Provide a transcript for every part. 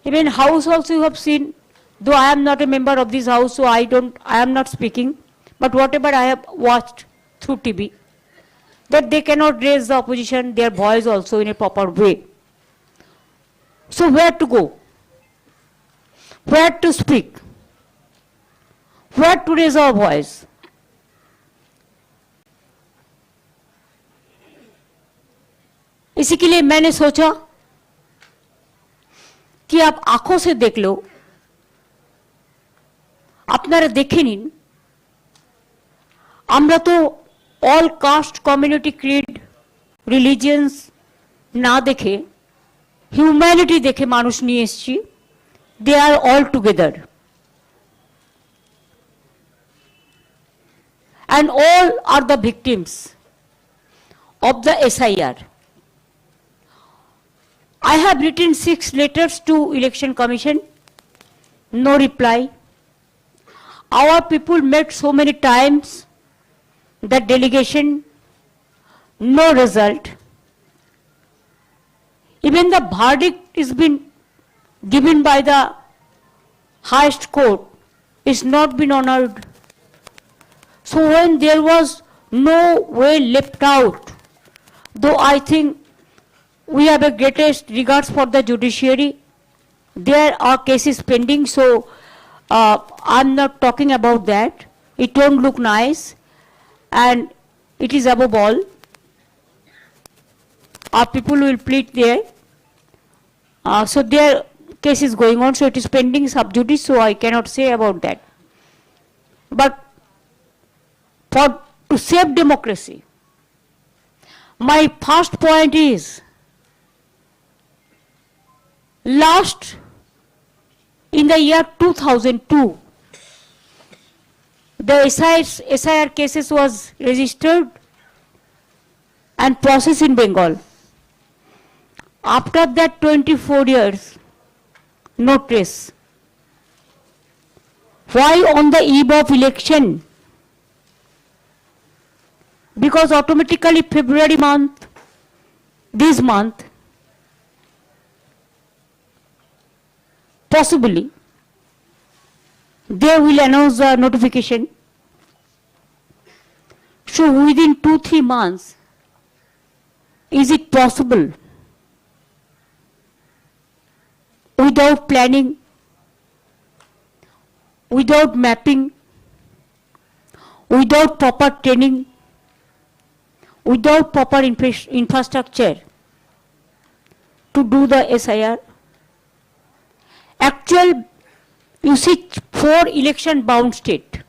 Even house also you have seen, though I am not a member of this house, so I am not speaking, but whatever I have watched through TV, that they cannot raise the opposition, their voice also in a proper way. So where to go? Where to speak? Where to raise our voice? इसी के लिए मैंने सोचा कि आप आंखों से देख लो, আপনারা দেখে নিন, আমরা তো all caste community creed religions না দেখে হিউম্যানিটি দেখে মানুষ নিয়ে এসেছি। They are all together and all are the victims of the SIR. I have written 6 letters to Election Commission, no reply. Our people met so many times, that delegation, no result. Even the verdict is been given by the highest court is not been honored. So when there was no way left out, though I think we have the greatest regards for the judiciary, there are cases pending, so I'm not talking about that. It won't look nice, and it is above all. Our people will plead there. So their case is going on, so it is pending sub judice, so I cannot say about that. But to save democracy, my first point is, last in the year 2002, the SIR cases was registered and processed in Bengal. After that 24 years, no trace. Why on the eve of election? Because automatically February month, this month, possibly they will announce the notification. So within 2-3 months, is it possible, without planning, without mapping, without proper training, without proper infrastructure, to do the SIR? Actual, you see 4 election bound states: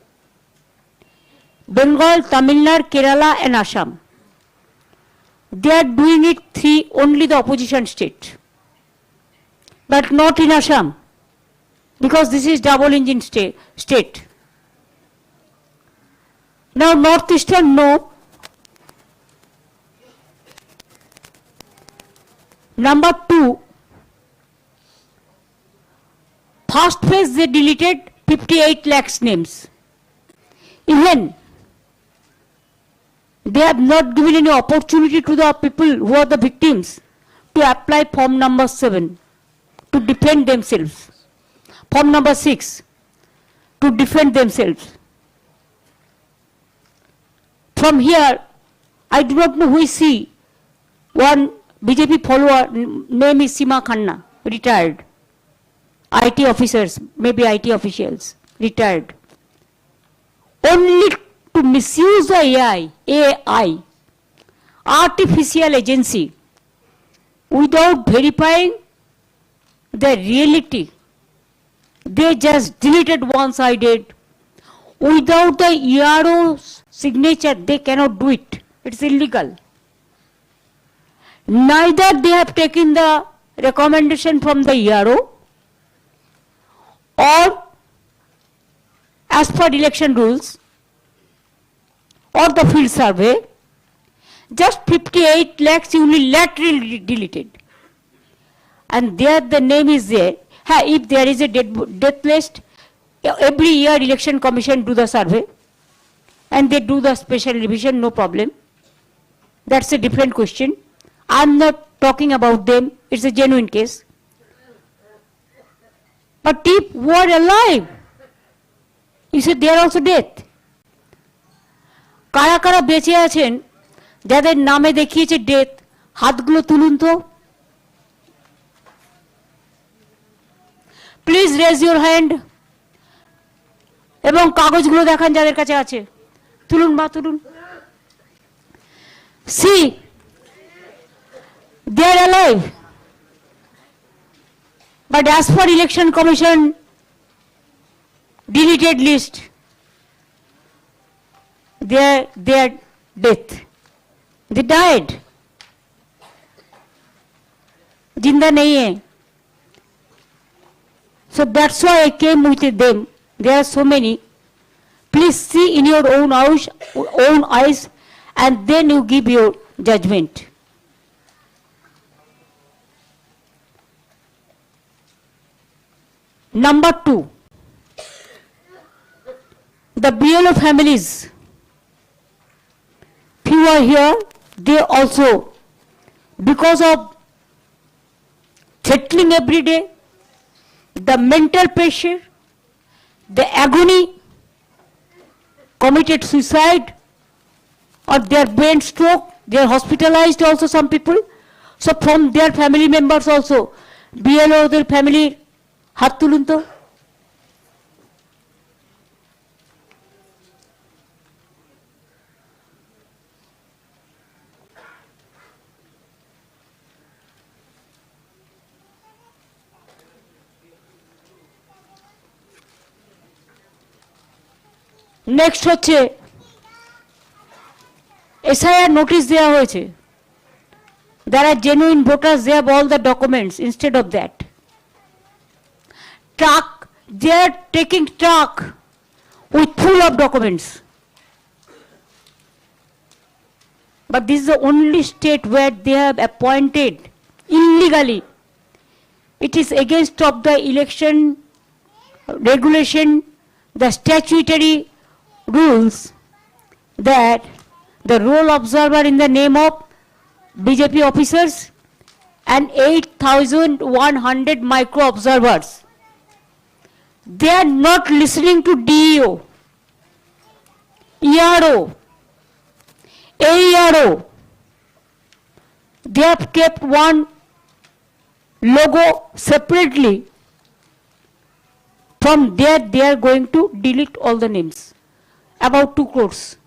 Bengal, Tamil Nadu, Kerala and Assam. They are doing it 3, only the opposition state, but not in Assam, because this is double engine state. Now Northeastern, no. Number 2, first phase they deleted 58 lakhs names. Even they have not given any opportunity to the people who are the victims to apply form number 7 to defend themselves, form number 6 to defend themselves. From here, I do not know who is he. One BJP follower, name is Sima Khanna, retired. IT officers, maybe IT officials, retired. Only to misuse the AI, artificial agency, without verifying the reality. They just deleted one-sided. Without the ERO's signature, they cannot do it. It's illegal. Neither they have taken the recommendation from the ERO, or as per election rules, or the field survey. Just 58 lakhs unilaterally deleted. And there the name is there. If there is a death list, every year election commission do the survey and they do the special revision, no problem. That's a different question. I'm not talking about them. It's a genuine case. But if were alive, you said they are also dead. কারা কারা বেঁচে আছেন যাদের নামে দেখিয়েছে death, হাতগুলো তুলুন তো। প্লিজ রেজ ইউর হ্যান্ড এবং কাগজগুলো দেখান যাদের কাছে আছে, তুলুন বা তুলুন। See they are alive, but as per election commission deleted list, they are death, they died, जिंदा नहीं है. So that's why I came with them. There are so many. Please see in your own eyes and then you give your judgment. Number 2, the BLO families, few are here, they also, because of threatening every day, the mental pressure, the agony, committed suicide or their brain stroke, they are hospitalized also some people. So from their family members also, BLO their family, হাত তুলুন তো। Next হচ্ছে SIR notice দেওয়া হয়েছে, there are genuine voters, they have all the documents. Instead of that, truck, they are taking truck with full of documents. But this is the only state where they have appointed illegally. It is against of the election regulation, the statutory rules, that the roll observer in the name of BJP officers and 8,100 micro observers, they are not listening to DEO, ERO, AERO. They have kept one logo separately. From there they are going to delete all the names, about 2 crores.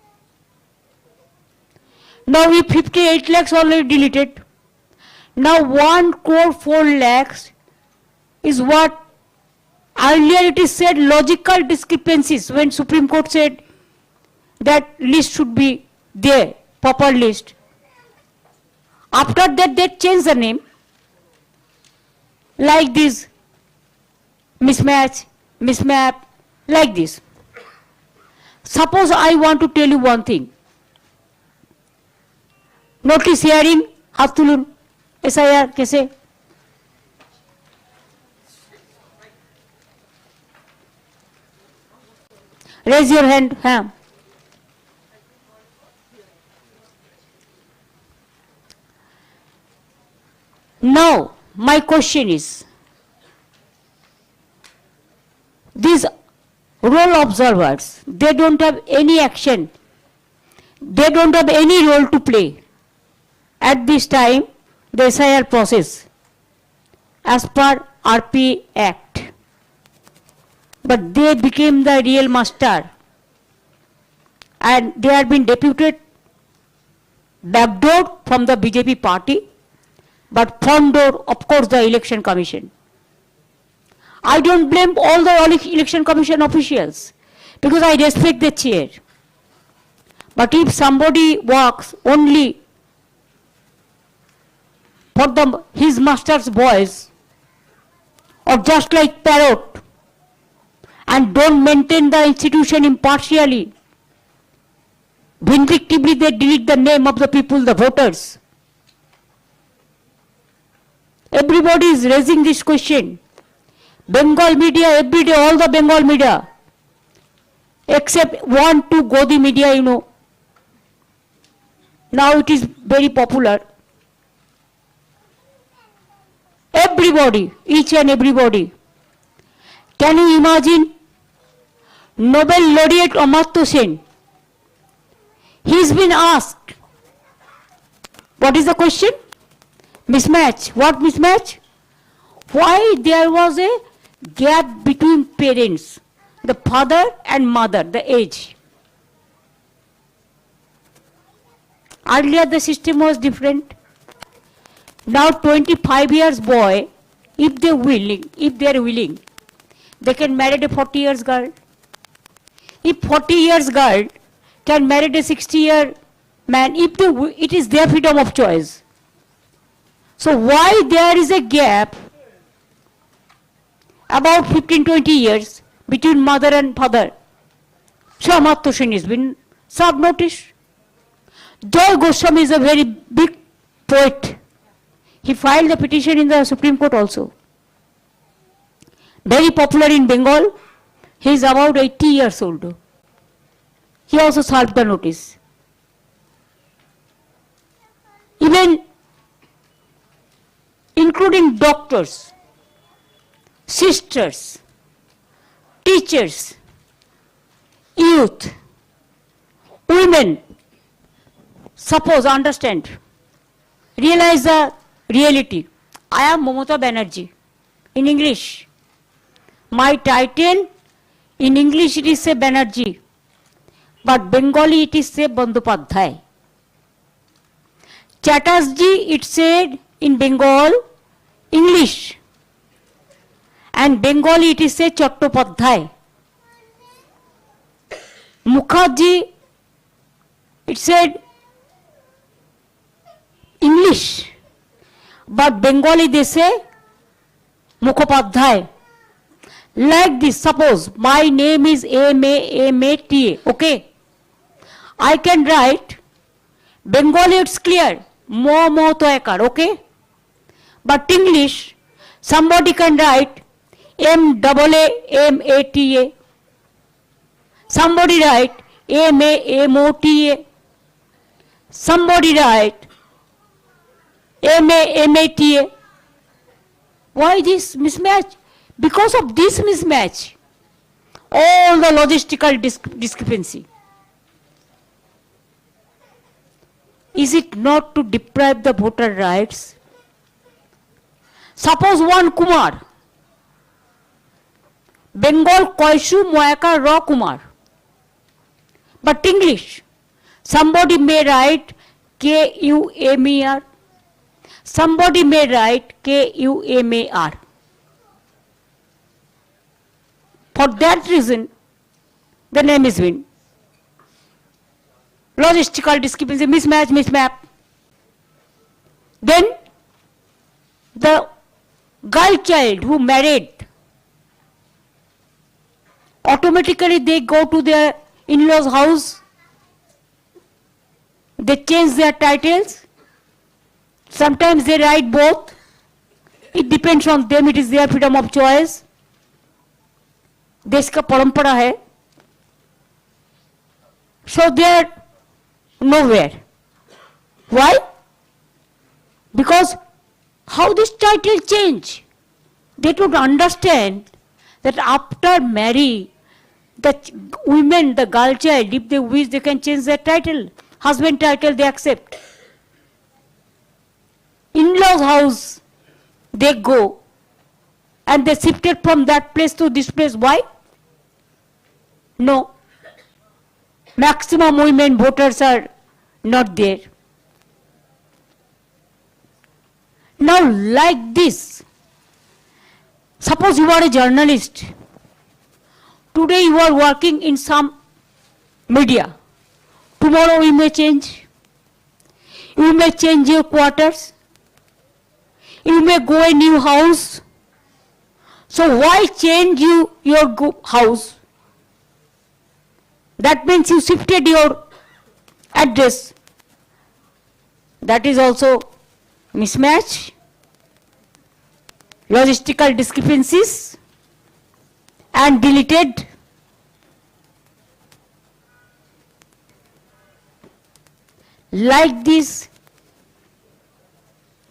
Now we 58 lakhs already deleted. Now 1 crore 4 lakhs is what earlier it is said logical discrepancies when Supreme Court said that list should be there, proper list. After that they changed the name like this, mismatch, mismap, like this. Suppose I want to tell you one thing. Notice hearing, হাত তুলুন, SIR কেসে। Raise your hand, হ্যাঁ। Now, my question is, these role observers, they don't have any action, they don't have any role to play at this time, the SIR process, as per RP Act. But they became the real master and they have been deputed, backdoor from the BJP party, but front door, of course, the Election Commission. I don't blame all the Election Commission officials because I respect the chair. But if somebody works only for his master's voice, or just like parrot, and don't maintain the institution impartially, vindictively they delete the name of the people, the voters. Everybody is raising this question. Bengal media, every day, all the Bengal media, except 1-2 Godi media, you know. Now it is very popular. Everybody, each and everybody, Can you imagine Nobel laureate Amartya Sen? He's been asked, what is the question? Mismatch. What mismatch? Why there was a gap between parents, the father and mother, the age. Earlier the system was different. Now 25 years boy, if they are willing, they can marry a 40 years girl. If 40 years girl can marry a 60-year man, it is their freedom of choice. So why there is a gap about 15-20 years between mother and father? So Amartya Sen has been served notice. Joy Goswami is a very big poet. He filed a petition in the Supreme Court also. Very popular in Bengal. He is about 80 years old. He also served the notice. Even including doctors, sisters, teachers, youth, women, suppose, understand, realize the reality. I am Mamata Banerjee. In English, my title, in English it is say Banerjee, but Bengali it is say Bandopadhyay. Chatterjee it said in Bengal, English, and Bengali it is say Chattopadhyay. Mukherjee it said English, but Bengali they say Mukhopadhyay. Like this, suppose my name is M-A-M-A-T-A, okay? I can write, Bengali it's clear, Mo-Mo-To-Ekar, okay? But English, somebody can write M-A-A-M-A-T-A. Somebody write M-A-M-O-T-A. Somebody write M-A-M-A-T-A. Why this mismatch? Because of this mismatch, all the logistical discrepancy. Is it not to deprive the voter rights? Suppose one Kumar, Bengal Koishu Moyaka Ra Kumar, but English, somebody may write K-U-M-E-R, somebody may write K-U-M-A-R. For that reason, the name is been logistical discrepancy, mismatch, mismap. Then the girl child who married, automatically they go to their in-laws' house, they change their titles, sometimes they write both. It depends on them, it is their freedom of choice. देश का परंपरा है. So they are nowhere. Why? Because how this title change? They don't understand that after marry, the women, the girl child, if they wish, they can change their title. Husband title they accept. In-laws house they go, and they shifted from that place to this place. Why? No. Maximum women voters are not there. Now like this, suppose you are a journalist. Today you are working in some media. Tomorrow you may change. You may change your quarters. You may go a new house. So why change your house? That means you shifted your address. That is also mismatch, logistical discrepancies, and deleted. Like this,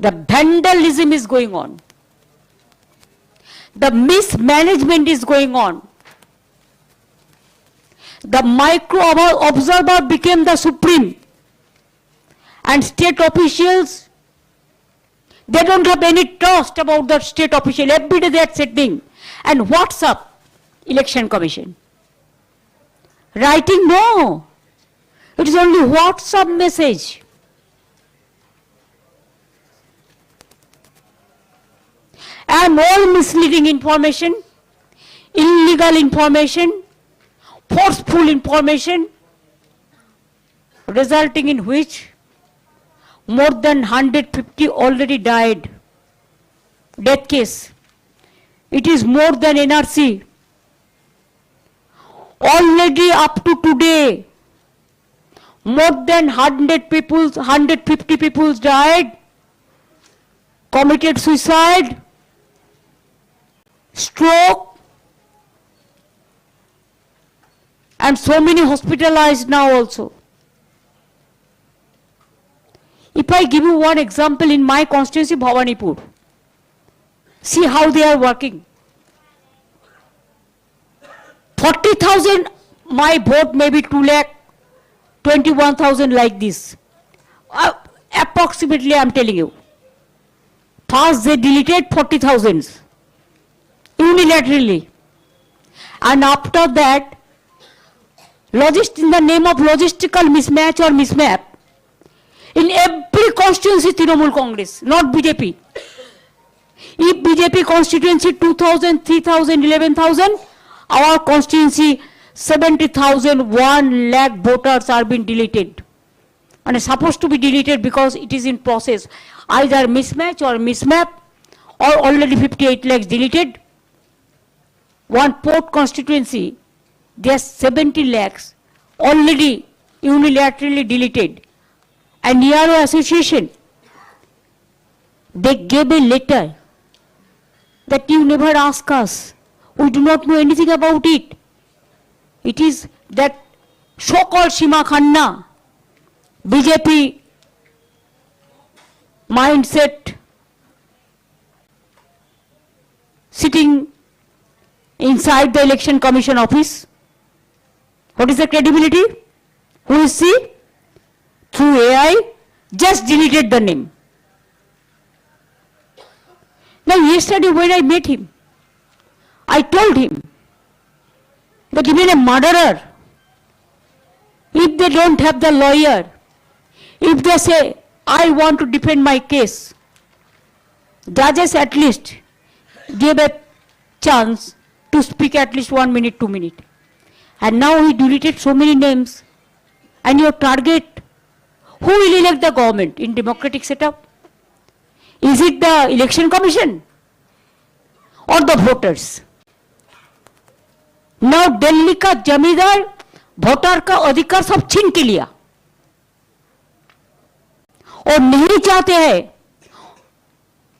the vandalism is going on. the mismanagement is going on. The micro observer became the supreme, and state officials, they don't have any trust about the state official. Every day they are sitting. And what's up? Election Commission. Writing, no. It is only WhatsApp message. And all misleading information, illegal information, forceful information, resulting in which more than 150 already died. Death case. It is more than NRC. Already up to today, more than 150 people died, committed suicide, stroke, and so many hospitalized now also. If I give you one example in my constituency, Bhawanipur, see how they are working. 40,000, my vote may be 2,21,000 like this. Approximately, I am telling you. First, they deleted 40,000 unilaterally. And after that, in the name of logistical mismatch or mismap, in every constituency, Trinamool Congress, not BJP. If BJP constituency 2,000, 3,000, 11,000, our constituency 70,000, 1 lakh voters are being deleted. And it's supposed to be deleted because it is in process. Either mismatch or mismap, or already 58 lakhs deleted. One port constituency, there's 70 lakhs already unilaterally deleted. And ERO association, they gave a letter that you never ask us. We do not know anything about it. It is that so-called Seema Khanna, BJP mindset, sitting inside the Election Commission office. What is the credibility? Who is she? Through AI, just deleted the name. Now yesterday when I met him, I told him that even a murderer, if they don't have the lawyer, if they say, I want to defend my case, judges at least gave a chance to speak at least 1 minute, 2 minutes. And now he deleted so many names. And your target, who will elect the government in democratic setup? Is it the Election Commission or the voters? Now Delhi का जमींदार voter का अधिकार सब छीन के लिया और नहीं चाहते हैं.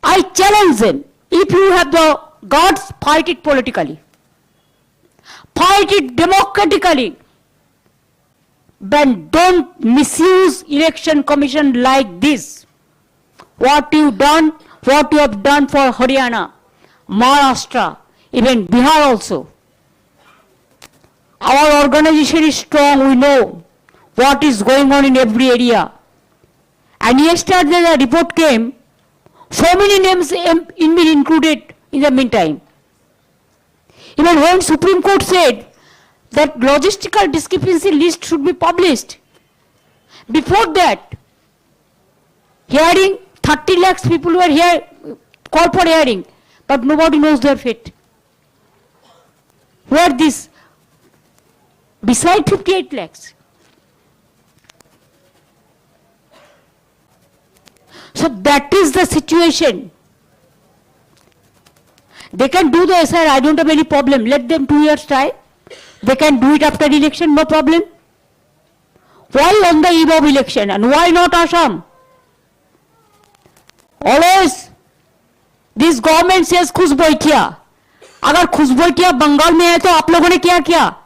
I challenge them. If you have the guts, fight it politically. Fight it democratically. But don't misuse Election Commission like this. What you have done for Haryana, Maharashtra, even Bihar also. Our organization is strong, we know what is going on in every area. And yesterday the report came, so many names been included in the meantime. Even when Supreme Court said that logistical discrepancy list should be published. Before that, hearing, 30 lakhs people were here, called for hearing, but nobody knows their fate. Where this? Beside 58 lakhs. So that is the situation. They can do the SR, I don't have any problem. Let them 2 years try. They can do it after election, no problem. Why on the eve of election and why not Assam? Always this government says खुश बैठिया. अगर खुश बैठिया बंगाल में है तो आप लोगों ने क्या किया?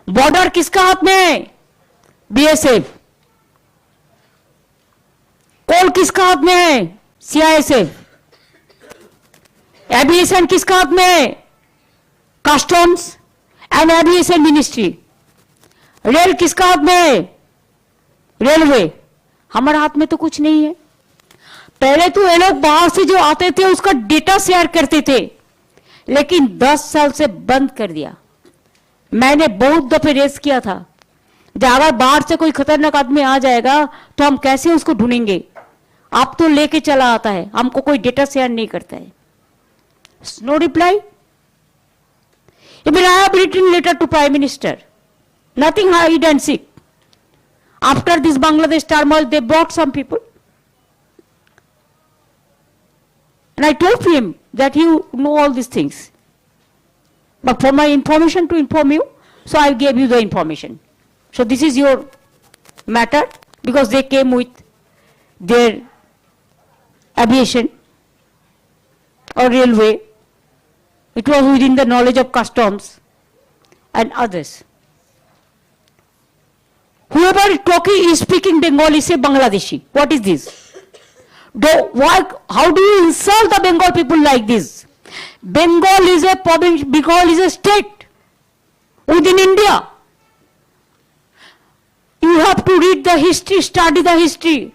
बॉर्डर किसका हाथ में है? बीएसएफ. कोल किसका हाथ में है? सीआईएसएफ. एविएशन किसका हाथ में है? Customs and aviation ministry. Rail किसका हाथ में है? रेलवे। हमारे हाथ में तो कुछ नहीं है। पहले तो ये लोग बाहर से जो आते थे उसका डेटा शेयर करते थे, लेकिन 10 साल से बंद कर दिया। मैंने बहुत दफे रेस किया था, अगर बाहर से कोई खतरनाक आदमी आ जाएगा तो हम कैसे उसको ढूंढेंगे? आप तो लेके चला आता है, हमको कोई डेटा शेयर नहीं करता है। No reply. Even I have written letter to Prime Minister. Nothing hide and seek. After this Bangladesh turmoil, they brought some people. And I told him that you know all these things. But for my information to inform you, so I gave you the information. So this is your matter, because they came with their aviation or railway. It was within the knowledge of customs and others. Whoever is talking is speaking Bengali, say Bangladeshi. What is this? How do you insult the Bengal people like this? Bengal is a province, Bengal is a state within India. You have to read the history, study the history.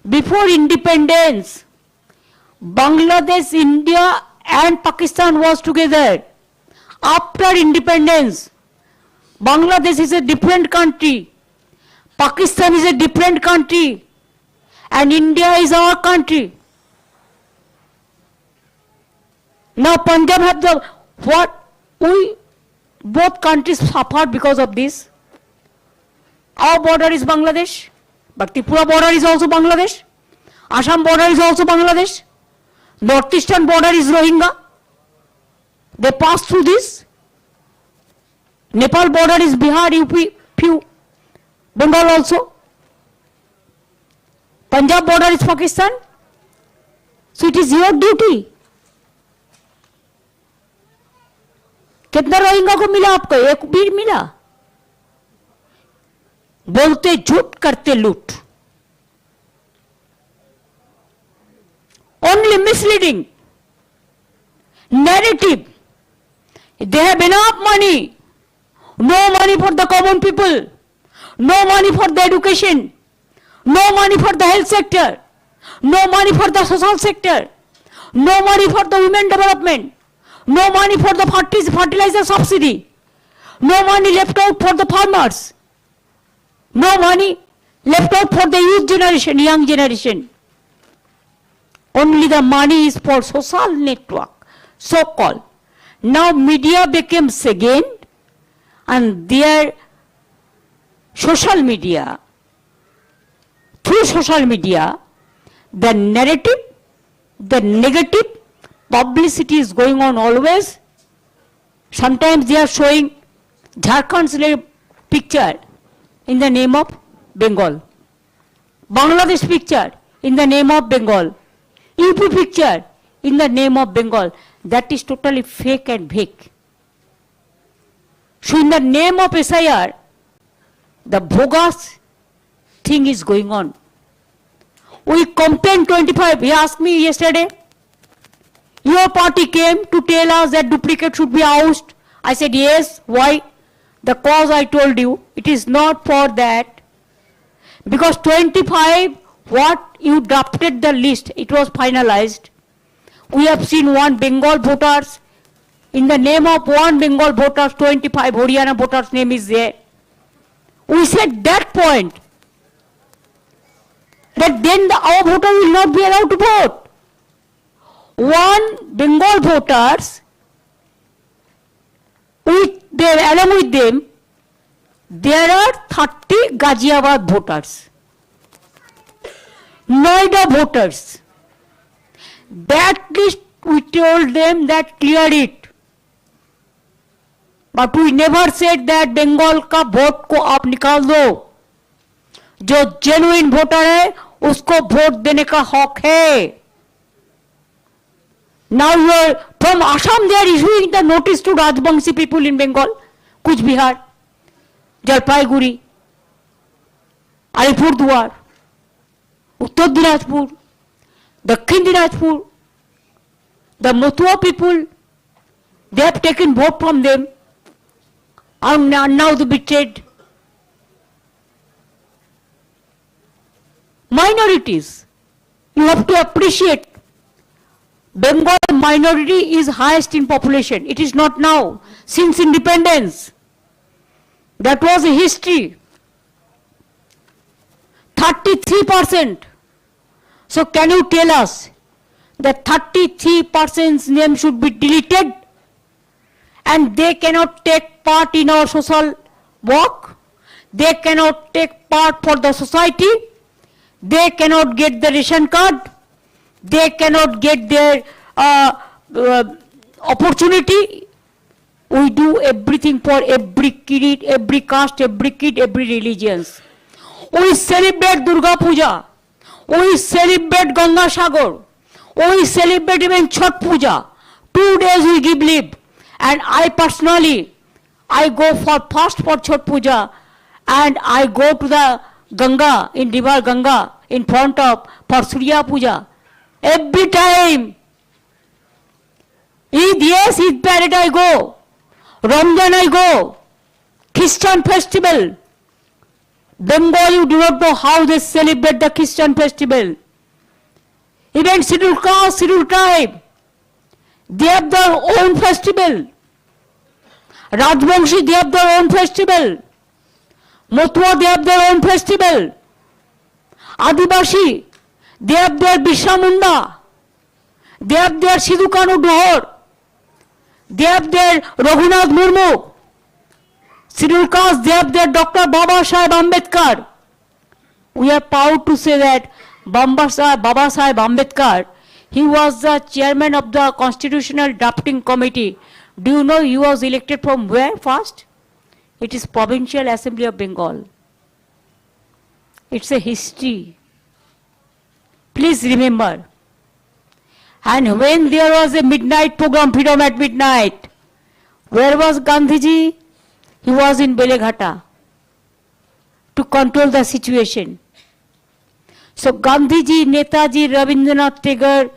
Before independence, Bangladesh, India and Pakistan was together. After independence, Bangladesh is a different country, Pakistan is a different country, and India is our country. Now Punjab have the what? Both countries suffered because of this. Our border is Bangladesh, but Tripura border is also Bangladesh. Assam border is also Bangladesh. Northeastern border is Rohingya. They pass through this. Nepal border is Bihar, UP, few. Bengal also. Punjab border is Pakistan. So it is your duty. कितना रोहिंगा को मिला आपको? एक भी मिला? बोलते झूठ, करते लूट. Only misleading narrative. They have enough money. No money for the common people. No money for the education. No money for the health sector. No money for the social sector. No money for the women development. No money for the fertilizer subsidy. No money left out for the farmers. No money left out for the youth generation, young generation. Only the money is for social network, so-called. Now media became second, and their social media, through social media, the narrative, the negative publicity is going on always. Sometimes they are showing Jharkhand's picture in the name of Bengal, Bangladesh picture in the name of Bengal, UP picture in the name of Bengal. That is totally fake and fake. So in the name of SIR, the bogus thing is going on. We complained 25. He asked me yesterday, your party came to tell us that duplicate should be ousted. I said yes. Why? The cause I told you, it is not for that. Because 25, what you drafted the list, it was finalized. We have seen one Bengal voters, in the name of one Bengal voters, 25 Haryana voters name is there. We said that point, that then our voter will not be allowed to vote. One Bengal voters, along with them, there are 30 Ghaziabad voters, Noida voters. That list we told them that clear it. But we never said that Bengal का vote को आप निकाल दो. जो genuine voter है उसको vote देने का हक है. Now you are from Assam, they are issuing the notice to Rajbangshi people in Bengal, Kuch Bihar, Jalpaiguri, Alipurduar, Uttar Dinajpur, Dakhin Dinajpur, The Motua people, they have taken vote from them, and now they betrayed. Minorities, you have to appreciate, Bengal minority is highest in population. It is not now, since independence. That was a history. 33%. So can you tell us that 33%'s name should be deleted and they cannot take part in our social work? They cannot take part for the society? They cannot get the ration card? They cannot get their opportunity? We do everything for every kid, every caste, every kid, every religion. We celebrate Durga Puja. We celebrate Ganga Sagar. We celebrate even Chhat Puja. 2 days we give leave. And I personally, I go for fast for Chhat Puja and I go to the Ganga, in river Ganga, in front of, for Surya Puja. Every time. Yes, Eid Parade I go. Ramadan I go. Christian festival. Bengal, you do not know how they celebrate the Christian festival. Even scheduled caste, scheduled tribe, they have their own festival. Rajbangshi, they have their own festival. Motua, they have their own festival. Adivasi, they have their Birsa Munda. They have their Sidhu Kanu Dohor. They have their Raghunath Murmu. Scheduled caste, they have their Dr. Baba Saheb Ambedkar. We are proud to say that Baba Saheb Ambedkar, he was the chairman of the Constitutional Drafting Committee. Do you know he was elected from where first? It is Provincial Assembly of Bengal. It's a history. Please remember. And when there was a midnight program, Freedom at Midnight, where was Gandhiji? He was in Beleghata to control the situation. So Gandhiji, Netaji, Rabindranath Tagore,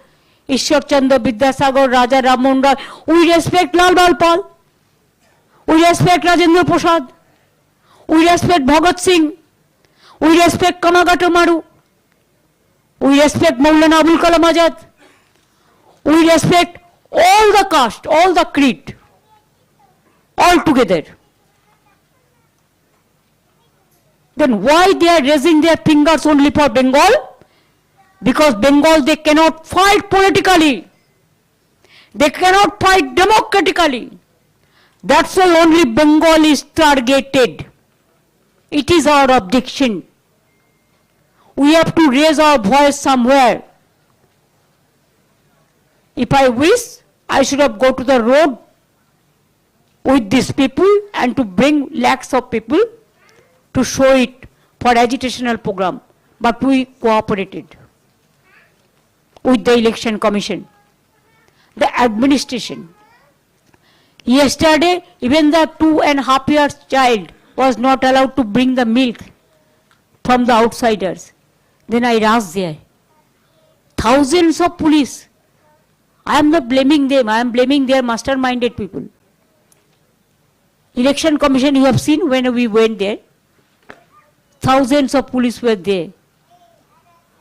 Ishwar Chandra Vidyasagar, Raja Rammohn Roy, we respect Lal Bal Pal, we respect Rajendra Prasad, we respect Bhagat Singh, we respect Kamagata Maru, we respect Maulana Abul Kalam Azad, we respect all the caste, all the creed, all together. Then why they are raising their fingers only for Bengal? Because Bengal, they cannot fight politically. They cannot fight democratically. That's why only Bengal is targeted. It is our objection. We have to raise our voice somewhere. If I wish, I should have go to the road with these people and to bring lakhs of people to show it for agitational program. But we cooperated with the Election Commission, the administration. Yesterday, even the 2.5 years child was not allowed to bring the milk from the outsiders. Then I rushed there. Thousands of police. I am not blaming them, I am blaming their masterminded people. Election Commission, you have seen when we went there, thousands of police were there.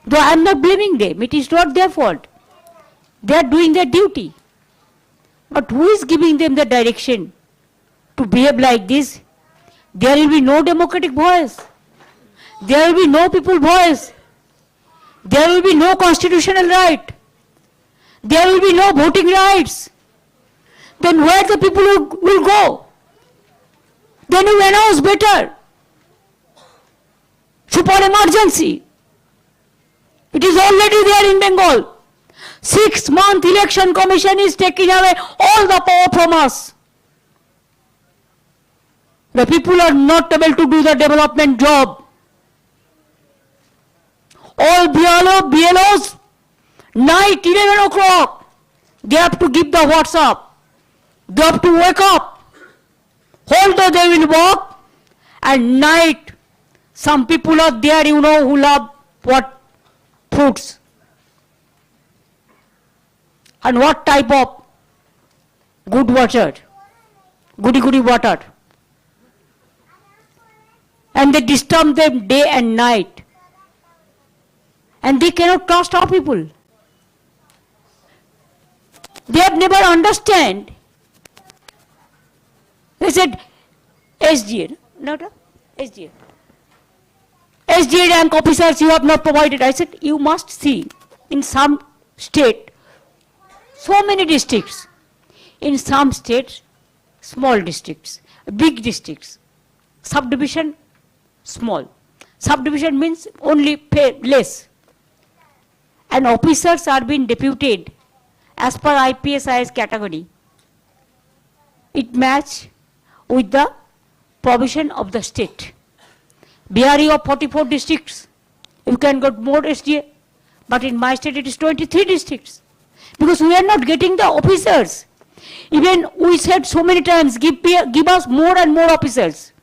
Though I am not blaming them, it is not their fault. They are doing their duty. But who is giving them the direction to behave like this? There will be no democratic voice. There will be no people voice. There will be no constitutional right. There will be no voting rights. Then where the people will go? Then you announce better. Super emergency. It is already there in Bengal. 6-month election commission is taking away all the power from us. The people are not able to do the development job. All BLOs, night 11 o'clock, they have to give the WhatsApp. They have to wake up. Whole day they will walk, and night some people are there, you know, who love what? Fruits. and what type of good water, goody water. And they disturb them day and night. And they cannot trust our people. They have never understand. They said, SDA, not SDA. SDA rank officers you have not provided. I said, you must see in some state, so many districts. In some states, small districts, big districts, subdivision, small. Subdivision means only pay less. And officers are being deputed as per IPSIS category. It match with the provision of the state. Bihar of 44 districts, you can get more SDA, but in my state it is 23 districts. Because we are not getting the officers. Even we said so many times, give us more and more officers.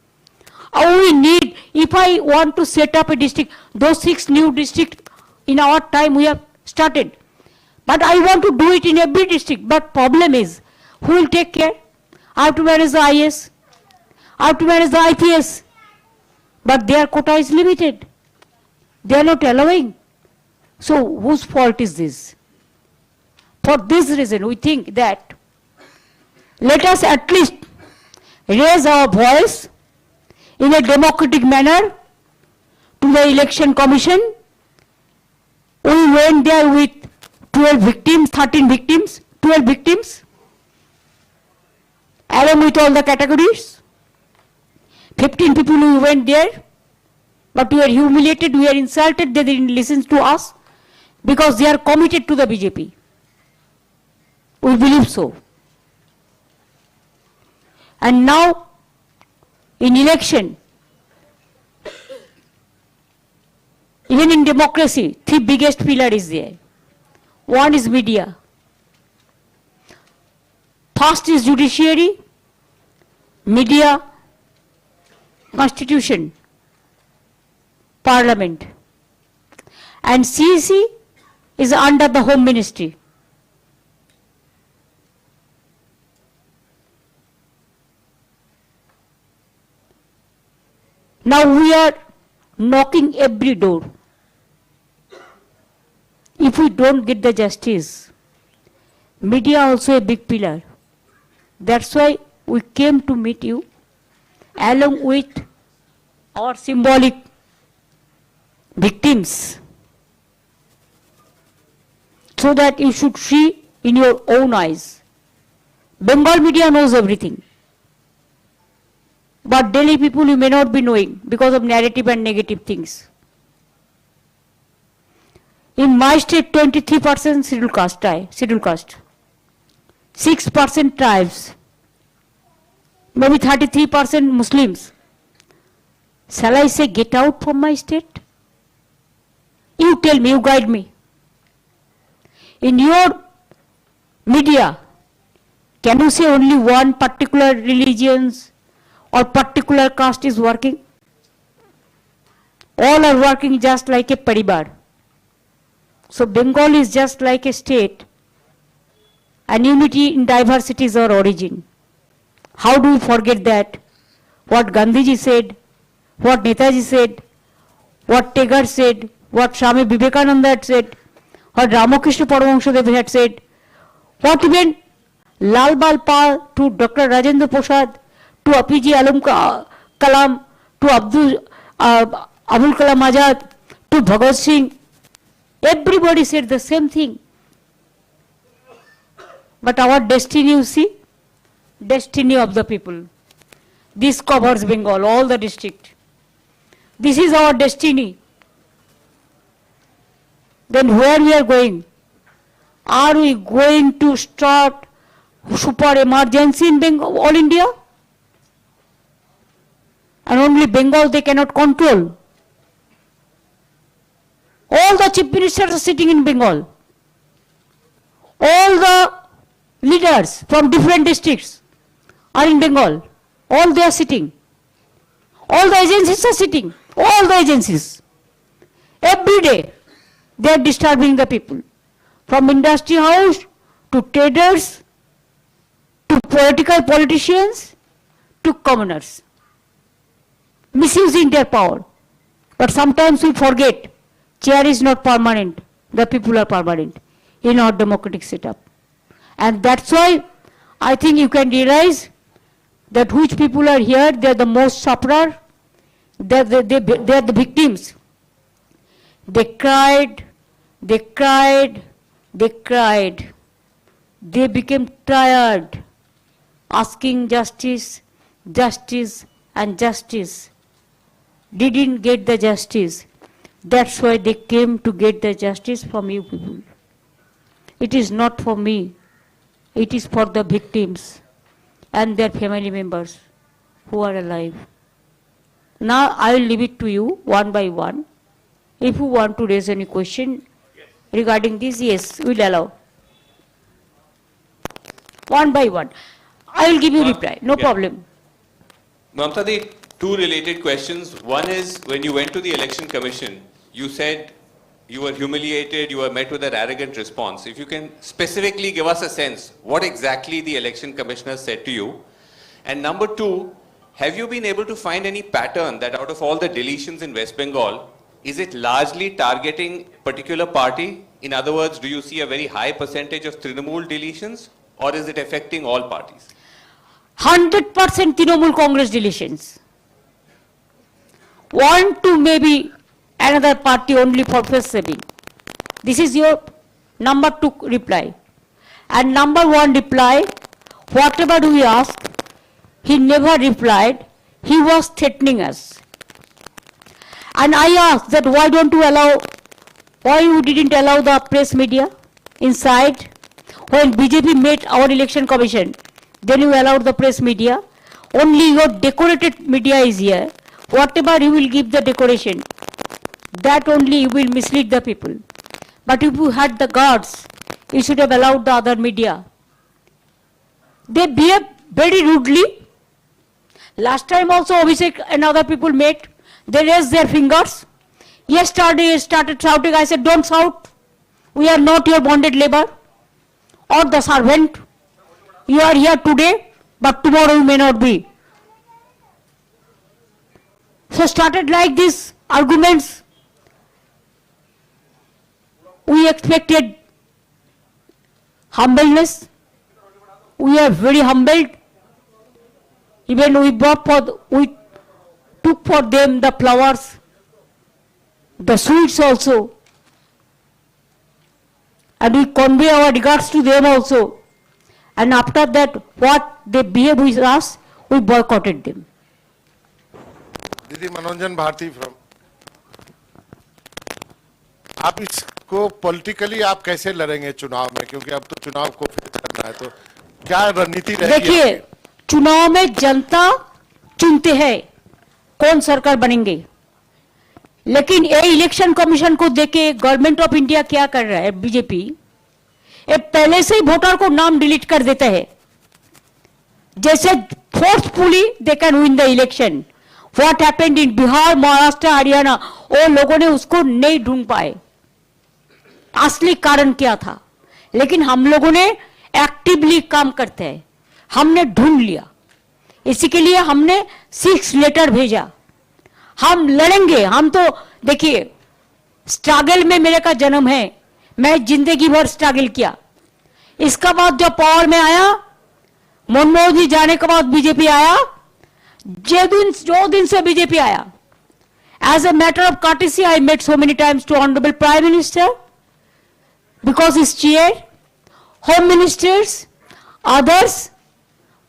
We need, if I want to set up a district, those 6 new districts in our time we have started. But I want to do it in every district. But problem is, who will take care? I have to manage the IS. I have to manage the IPS. But their quota is limited. They are not allowing. So whose fault is this? For this reason, we think that let us at least raise our voice in a democratic manner to the election commission. We went there with 12 victims, 13 victims, 12 victims, along with all the categories. 15 people who went there, but we are humiliated, we are insulted, they didn't listen to us because they are committed to the BJP. We believe so. And now, in election, even in democracy, 3 biggest pillars is there. One is media. First is judiciary, media, constitution, parliament. And CEC is under the Home Ministry. Now we are knocking every door. If we don't get the justice, media also a big pillar. That's why we came to meet you along with our symbolic victims, so that you should see in your own eyes. Bengal media knows everything. But Delhi people you may not be knowing because of narrative and negative things. In my state, 23% scheduled caste, 6% tribes, maybe 33% Muslims. Shall I say get out from my state? You tell me, you guide me. In your media, can you say only one particular religions or particular caste is working? All are working just like a paribar. So Bengal is just like a state, and unity in diversity is our origin. How do we forget that? What Gandhiji said, what Netaji said, what Tagore said, what Swami Vivekananda had said, what Ramakrishna Paramahansadev had said, what even Lal Bal Pal to Dr. Rajendra Prasad, to APJ Kalam, to Abdul Kalam Azad, to Bhagat Singh, everybody said the same thing. But our destiny, you see, destiny of the people. This covers Bengal, all the district. This is our destiny. Then where we are going? Are we going to start super emergency in Bengal, all India? And only Bengal they cannot control. All the chief ministers are sitting in Bengal. All the leaders from different districts are in Bengal. All they are sitting. All the agencies are sitting. All the agencies. Every day they are disturbing the people. From industry house to traders, to politicians, to commoners, misusing their power. But sometimes we forget, chair is not permanent, the people are permanent in our democratic setup. And that's why I think you can realize that which people are here, they are the most sufferer, they are the victims. They cried, they cried, they cried. They became tired, asking justice, justice and justice. Didn't get the justice. That's why they came to get the justice from you people. It is not for me. It is for the victims and their family members who are alive. Now I will leave it to you one by one. If you want to raise any question regarding this, yes, we will allow. One by one. I will give you reply, no problem. Mamta, the two related questions. One is, when you went to the Election Commission, you said you were humiliated, you were met with an arrogant response. If you can specifically give us a sense, what exactly the Election Commissioner said to you? And number two, have you been able to find any pattern that out of all the deletions in West Bengal, is it largely targeting particular party? In other words, do you see a very high percentage of Trinamool deletions, or is it affecting all parties? 100% Trinamool Congress deletions. One to maybe another party only for face saving. This is your number two reply. And number one reply, whatever we asked, he never replied. He was threatening us. And I asked that why you didn't allow the press media inside? When BJP met our election commission, then you allowed the press media. Only your decorated media is here. Whatever you will give the decoration, that only you will mislead the people. But if you had the guards, you should have allowed the other media. They behave very rudely. Last time also Abhishek and other people met, they raised their fingers. Yesterday started shouting, I said, don't shout. We are not your bonded labor or the servant. You are here today, but tomorrow you may not be. So started like this arguments. We expected humbleness. We are very humbled. Even we took for them the flowers, the sweets also. And we convey our regards to them also. And after that, what they behave with us, we boycotted them. दीदी मनोरंजन Bharti from, आप इसको politically आप कैसे लड़ेंगे चुनाव में, क्योंकि अब तो चुनाव को फेस करना है, तो क्या रणनीति रहेगी? देखिए, चुनाव में जनता चुनते हैं कौन सरकार बनेंगे, लेकिन ये इलेक्शन कमीशन को देके गवर्नमेंट ऑफ इंडिया क्या कर रहा है, बीजेपी, ये पहले से ही वोटर को नाम डिलीट कर देता है, जैसे forcefully they can win the election. What happened in Bihar, Maharashtra, Haryana, वो लोगों ने उसको नहीं ढूंढ पाए असली कारण क्या था. लेकिन हम लोगों ने एक्टिवली काम करते हैं, हमने ढूंढ लिया. इसी के लिए हमने 6 लेटर भेजा. हम लड़ेंगे. हम तो देखिए, स्ट्रगल में मेरे का जन्म है, मैं जिंदगी भर स्ट्रगल किया. इसका बाद जब पावर में आया, मनमोहन जी जाने के बाद बीजेपी आया, जो दिन से बीजेपी आया, as a matter of courtesy I met so many times to Honorable Prime Minister because his chair, Home Ministers, others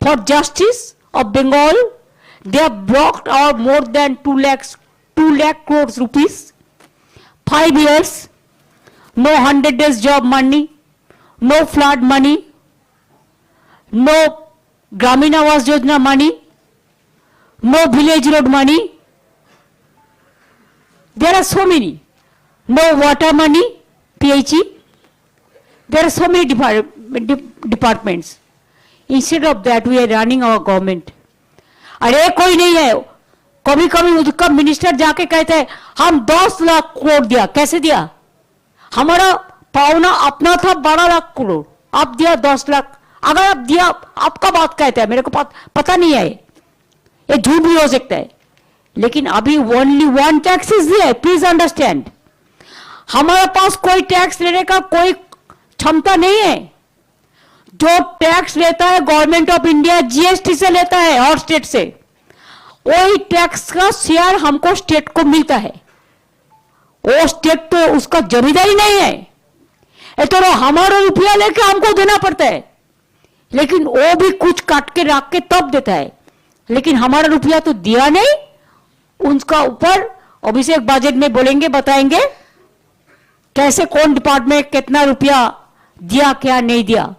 for justice of Bengal, they have blocked our more than 2 lakh crores rupees. 5 years, no 100 days job money, no flood money, no Gramin Awas Yojana money, no village road money. There are so many. No water money, PHE. There are so many departments. Instead of that, we are running our government. अरे कोई नहीं है. कभी कभी उसका minister जाके कहते हैं हम 10 लाख करोड़ दिया. कैसे दिया? हमारा पावना अपना था 12 लाख करोड़. आप दिया 10 लाख, अगर आप दिया, आपका बात कहता है, मेरे को पता नहीं है, ये झूठ भी हो सकता है, लेकिन अभी only one tax is there, please understand. हमारे पास कोई टैक्स लेने का कोई क्षमता नहीं है। जो टैक्स लेता है गवर्नमेंट ऑफ इंडिया जीएसटी से लेता है और स्टेट से, वही टैक्स का शेयर हमको स्टेट को मिलता है। वो स्टेट तो उसका जमींदारी नहीं है, ये तो हमारा रुपया लेके हमको देना पड़ता है, लेकिन वो भी कुछ काट के रख के तब देता है, लेकिन हमारा रुपया तो दिया नहीं। उनका ऊपर अभिषेक बजट में बोलेंगे, बताएंगे कैसे कौन डिपार्टमेंट कितना रुपया दिया क्या नहीं दिया।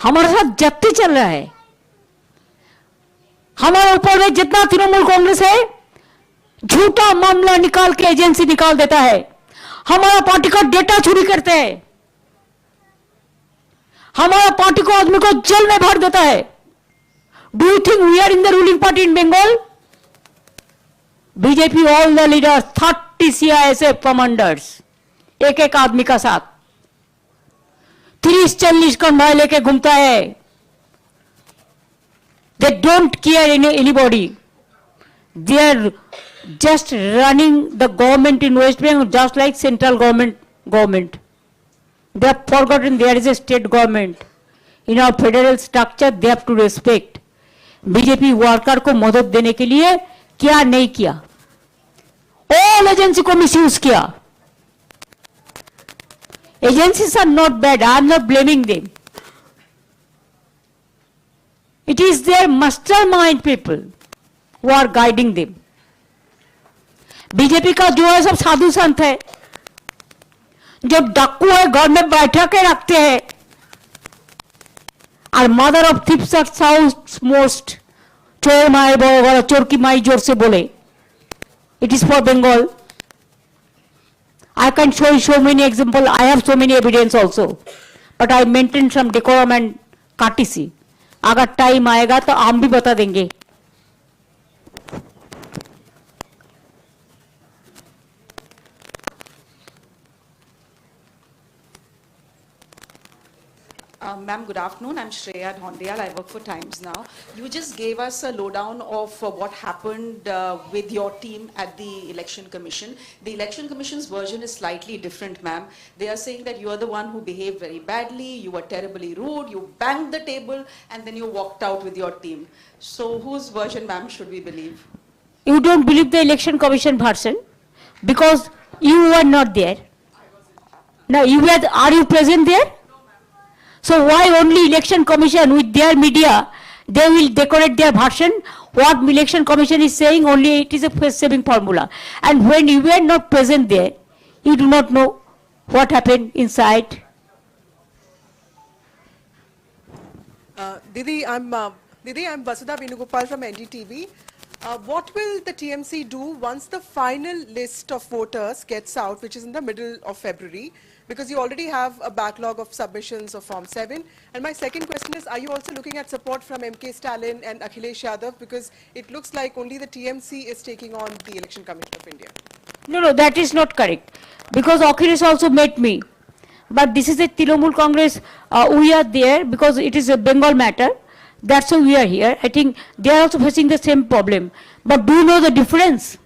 हमारे साथ जब्ती चल रहा है, हमारे ऊपर में जितना तृणमूल कांग्रेस है झूठा मामला निकाल के एजेंसी निकाल देता है, हमारा पार्टी का डेटा चोरी करते हैं, हमारा पार्टी को आदमी को जेल में भर देता है। Do you think we are in the ruling party in Bengal? BJP all the leaders 30 CISF commanders एक एक आदमी का साथ 30-40 कंधाए लेके घूमता है। They don't care anybody, they are just running the government in West Bengal just like central government. They have forgotten there is a state government. In our federal structure they have to respect. BJP worker को मदद देने के लिए क्या नहीं किया, all agency को misuse किया। Agencies are not bad, I am not blaming them. It is their mastermind people who are guiding them. BJP का जो है सब साधु संत है, जो डाकू है घर में बैठा के रखते हैं, और mother of thieves are south most, चोर माए बो चोर की माई जोर से बोले। It is for Bengal. I can show you so many examples. I have so many evidence also, but I maintain some decorum and courtesy. अगर टाइम आएगा तो हम भी बता देंगे। Ma'am, good afternoon. I'm Shreya Dhondiyal. I work for Times Now. You just gave us a lowdown of what happened with your team at the Election Commission. The Election Commission's version is slightly different, ma'am. They are saying that you are the one who behaved very badly, you were terribly rude, you banged the table, and then you walked out with your team. So whose version, ma'am, should we believe? You don't believe the Election Commission version because you were not there. Now, are you present there? So why only Election Commission with their media, they will decorate their version? What Election Commission is saying, only it is a face-saving formula. And when you were not present there, you do not know what happened inside. Didi, I'm Vasudha Venugopal from NDTV. What will the TMC do once the final list of voters gets out, which is in the middle of February? Because you already have a backlog of submissions of Form 7. And my second question is, are you also looking at support from MK Stalin and Akhilesh Yadav? Because it looks like only the TMC is taking on the Election Commission of India. No, that is not correct. Because Akhilesh also met me. But this is a Trinamool Congress, we are there because it is a Bengal matter. That's why we are here. I think they are also facing the same problem. But do you know the difference?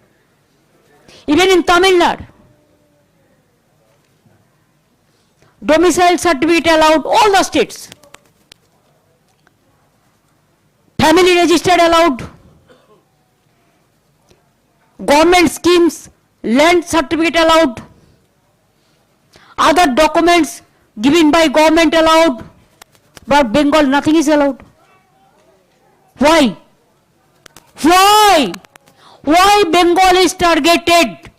Even in Tamil Nadu, domicile certificate allowed all the states. Family registered allowed. Government schemes, land certificate allowed. Other documents given by government allowed. But Bengal, nothing is allowed. Why? Why? Why Bengal is targeted?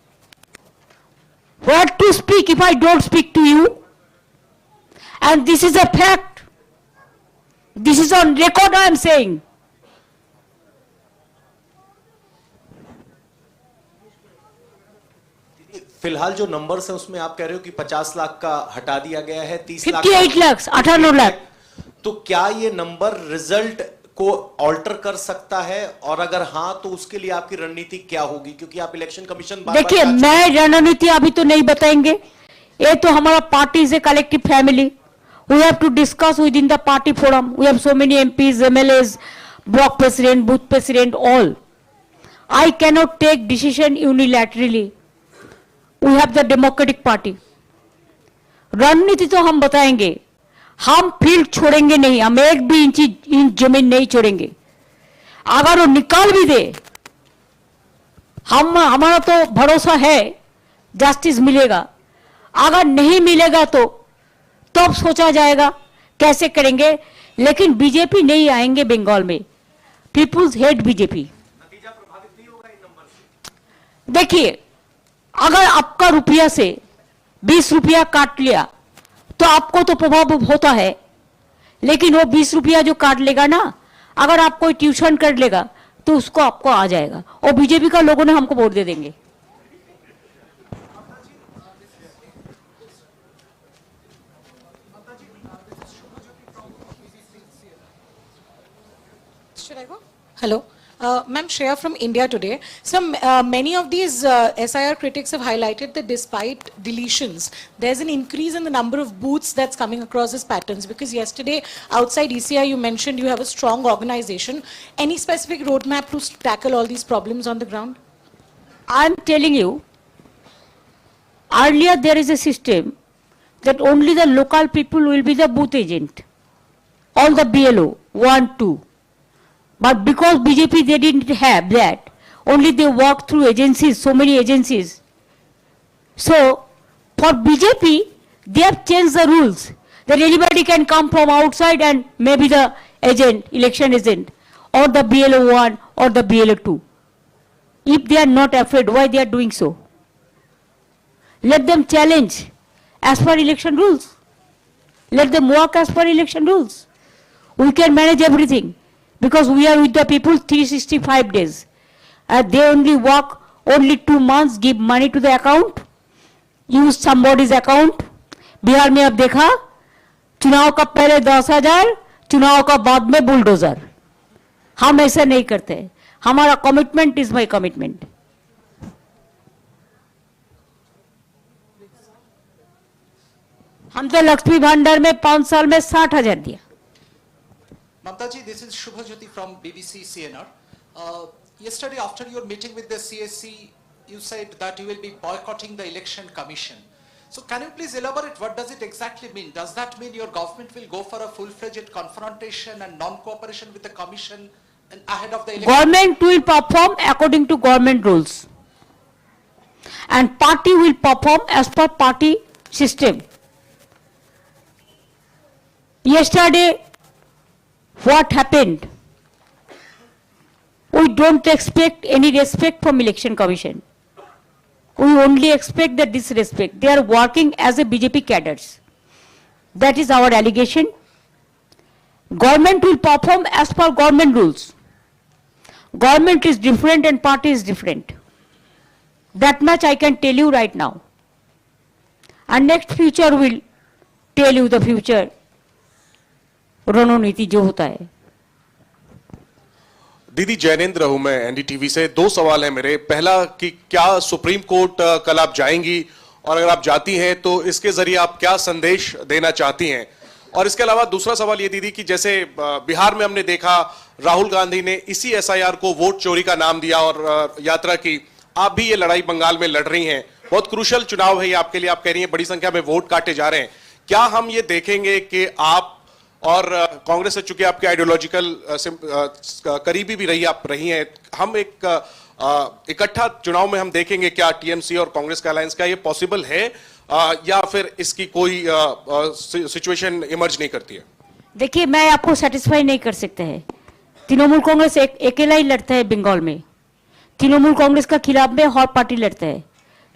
What to speak if I don't speak to you? And this is a fact. This is on record I am saying. फिलहाल जो numbers है उसमें आप कह रहे हो कि 50 लाख का हटा दिया गया है, 30 लाख 58 लाख 98 लाख। तो क्या ये नंबर रिजल्ट को ऑल्टर कर सकता है, और अगर हाँ तो उसके लिए आपकी रणनीति क्या होगी? क्योंकि आप इलेक्शन कमीशन देखिए, मैं रणनीति अभी तो नहीं बताएंगे। ये तो हमारा party is a collective family. We have to discuss within the party forum. We have so many MPs, MLAs, block president, booth president, all. I cannot take decision unilaterally. We have the Democratic Party. रणनीति तो हम बताएंगे. हम field छोड़ेंगे नहीं. हम एक भी इंच जमीन नहीं छोड़ेंगे. अगर वो निकाल भी दे, हमारा तो भरोसा है जस्टिस मिलेगा. अगर नहीं मिलेगा तो तब सोचा जाएगा कैसे करेंगे. लेकिन बीजेपी नहीं आएंगे बंगाल में. Peoples hate BJP. देखिए, अगर आपका रुपया से 20 रुपया काट लिया तो आपको तो प्रभाव होता है. लेकिन वो 20 रुपया जो काट लेगा ना, अगर आप कोई ट्यूशन कर लेगा तो उसको आपको आ जाएगा. और बीजेपी का लोगों ने हमको वोट दे देंगे. Should I go? Hello. Ma'am, Shreya from India Today. So many of these SIR critics have highlighted that despite deletions, there's an increase in the number of booths that's coming across as patterns. Because yesterday, outside ECI, you mentioned you have a strong organization. Any specific roadmap to tackle all these problems on the ground? I'm telling you, earlier there is a system that only the local people will be the booth agent. All the BLO, 1, 2. But because BJP, they didn't have that. Only they work through agencies, so many agencies. So, for BJP, they have changed the rules. That anybody can come from outside and maybe the agent, election agent, or the BLO 1 or the BLO 2. If they are not afraid, why they are doing so? Let them challenge as per election rules. Let them work as per election rules. We can manage everything. Because we are with the people 365 days. They only work only 2 months, give money to the account, use somebody's account. Bihar में अब देखा, चुनाव का पहले 10,000, चुनाव का बाद में बुलडोजर. हम ऐसा नहीं करते. हमारा कमिटमेंट इज माई कमिटमेंट. हम तो लक्ष्मी भंडार में 5 साल में 60,000 दिया. Mamtaji, this is Shubhajyoti from BBC CNR. Yesterday, after your meeting with the CSC, you said that you will be boycotting the election commission. So can you please elaborate what does it exactly mean? Does that mean your government will go for a full-fledged confrontation and non-cooperation with the commission and ahead of the election? Government will perform according to government rules. And party will perform as per party system. Yesterday, what happened? We don't expect any respect from election commission. We only expect the disrespect. They are working as a BJP cadres. That is our allegation. Government will perform as per government rules. Government is different and party is different. That much I can tell you right now. And next future will tell you the future. रणनीति जो होता है. दीदी जैनेंद्र हूं मैं NDTV से. 2 सवाल है मेरे. पहला कि क्या सुप्रीम कोर्ट कल आप जाएंगी, और अगर आप जाती हैं तो इसके जरिए आप क्या संदेश देना चाहती हैं? और इसके अलावा दूसरा सवाल ये दीदी कि जैसे बिहार में हमने देखा राहुल गांधी ने इसी एसआईआर को वोट चोरी का नाम दिया और यात्रा की. आप भी ये लड़ाई बंगाल में लड़ रही हैं. बहुत क्रूशल चुनाव है ये आपके लिए. आप कह रही हैं बड़ी संख्या में वोट काटे जा रहे हैं. क्या हम ये देखेंगे कि आप और कांग्रेस से चूंकि आपके आइडियोलॉजिकल करीबी भी आप रही हैं, हम एक इकट्ठा चुनाव में हम देखेंगे क्या टीएमसी और कांग्रेस का अलायंस? क्या ये पॉसिबल है या फिर इसकी कोई सिचुएशन इमर्ज नहीं करती है? देखिए, मैं आपको सेटिस्फाई नहीं कर सकते हैं. तृणमूल कांग्रेस अकेला ही लड़ता है बंगाल में. तृणमूल कांग्रेस का खिलाफ में हर पार्टी लड़ता है.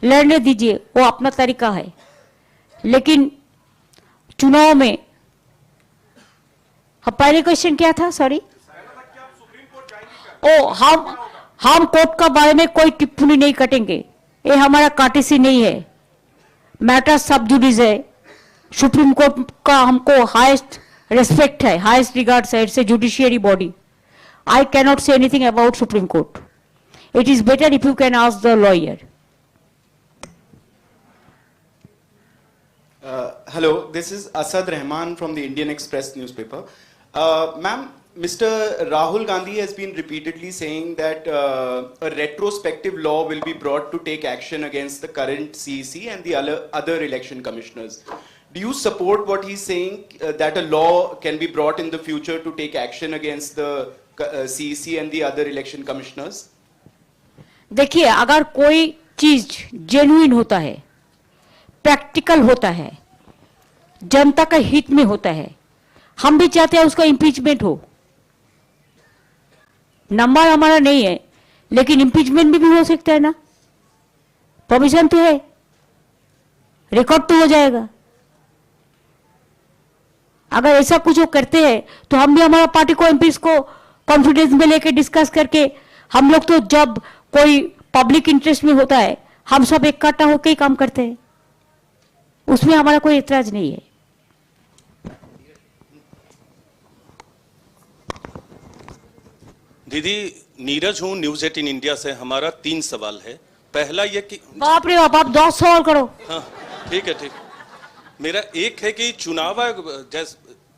लड़ने दीजिए, वो अपना तरीका है. लेकिन चुनाव में पहले क्वेश्चन क्या था? सॉरी. हम कोर्ट का बारे में कोई टिप्पणी नहीं कटेंगे. ये हमारा काटेसी नहीं है. मैटर सब जुडिस है. सुप्रीम कोर्ट का हमको हाईएस्ट रेस्पेक्ट है, हाईएस्ट रिगार्ड्स है. It's a judiciary body. I cannot say anything about supreme court. It is better if you can ask the lawyer. Hello, this is Asad Rahman from the Indian Express newspaper. Ma'am, Mr. Rahul Gandhi has been repeatedly saying that a retrospective law will be brought to take action against the current CEC and the other election commissioners. Do you support what he's saying, that a law can be brought in the future to take action against the CEC and the other election commissioners? देखिए, अगर कोई चीज genuine होता है, practical होता है, जनता का हित में होता है, हम भी चाहते हैं उसका इम्पीचमेंट हो। नंबर हमारा नहीं है, लेकिन इम्पीचमेंट भी हो सकता है ना, परमिशन तो है, रिकॉर्ड तो हो जाएगा। अगर ऐसा कुछ वो करते हैं तो हम भी हमारा पार्टी को एमपीज को कॉन्फिडेंस में लेके डिस्कस करके, हम लोग तो जब कोई पब्लिक इंटरेस्ट में होता है हम सब इकट्ठा होकर ही काम करते हैं, उसमें हमारा कोई एतराज नहीं है। दीदी, नीरज हूं, न्यूज 18 इंडिया से। हमारा 3 सवाल है। पहला ये कि बाप रे बाप, आप 10 सवाल करो। हाँ, ठीक है, ठीक। मेरा एक है कि चुनाव आयोग,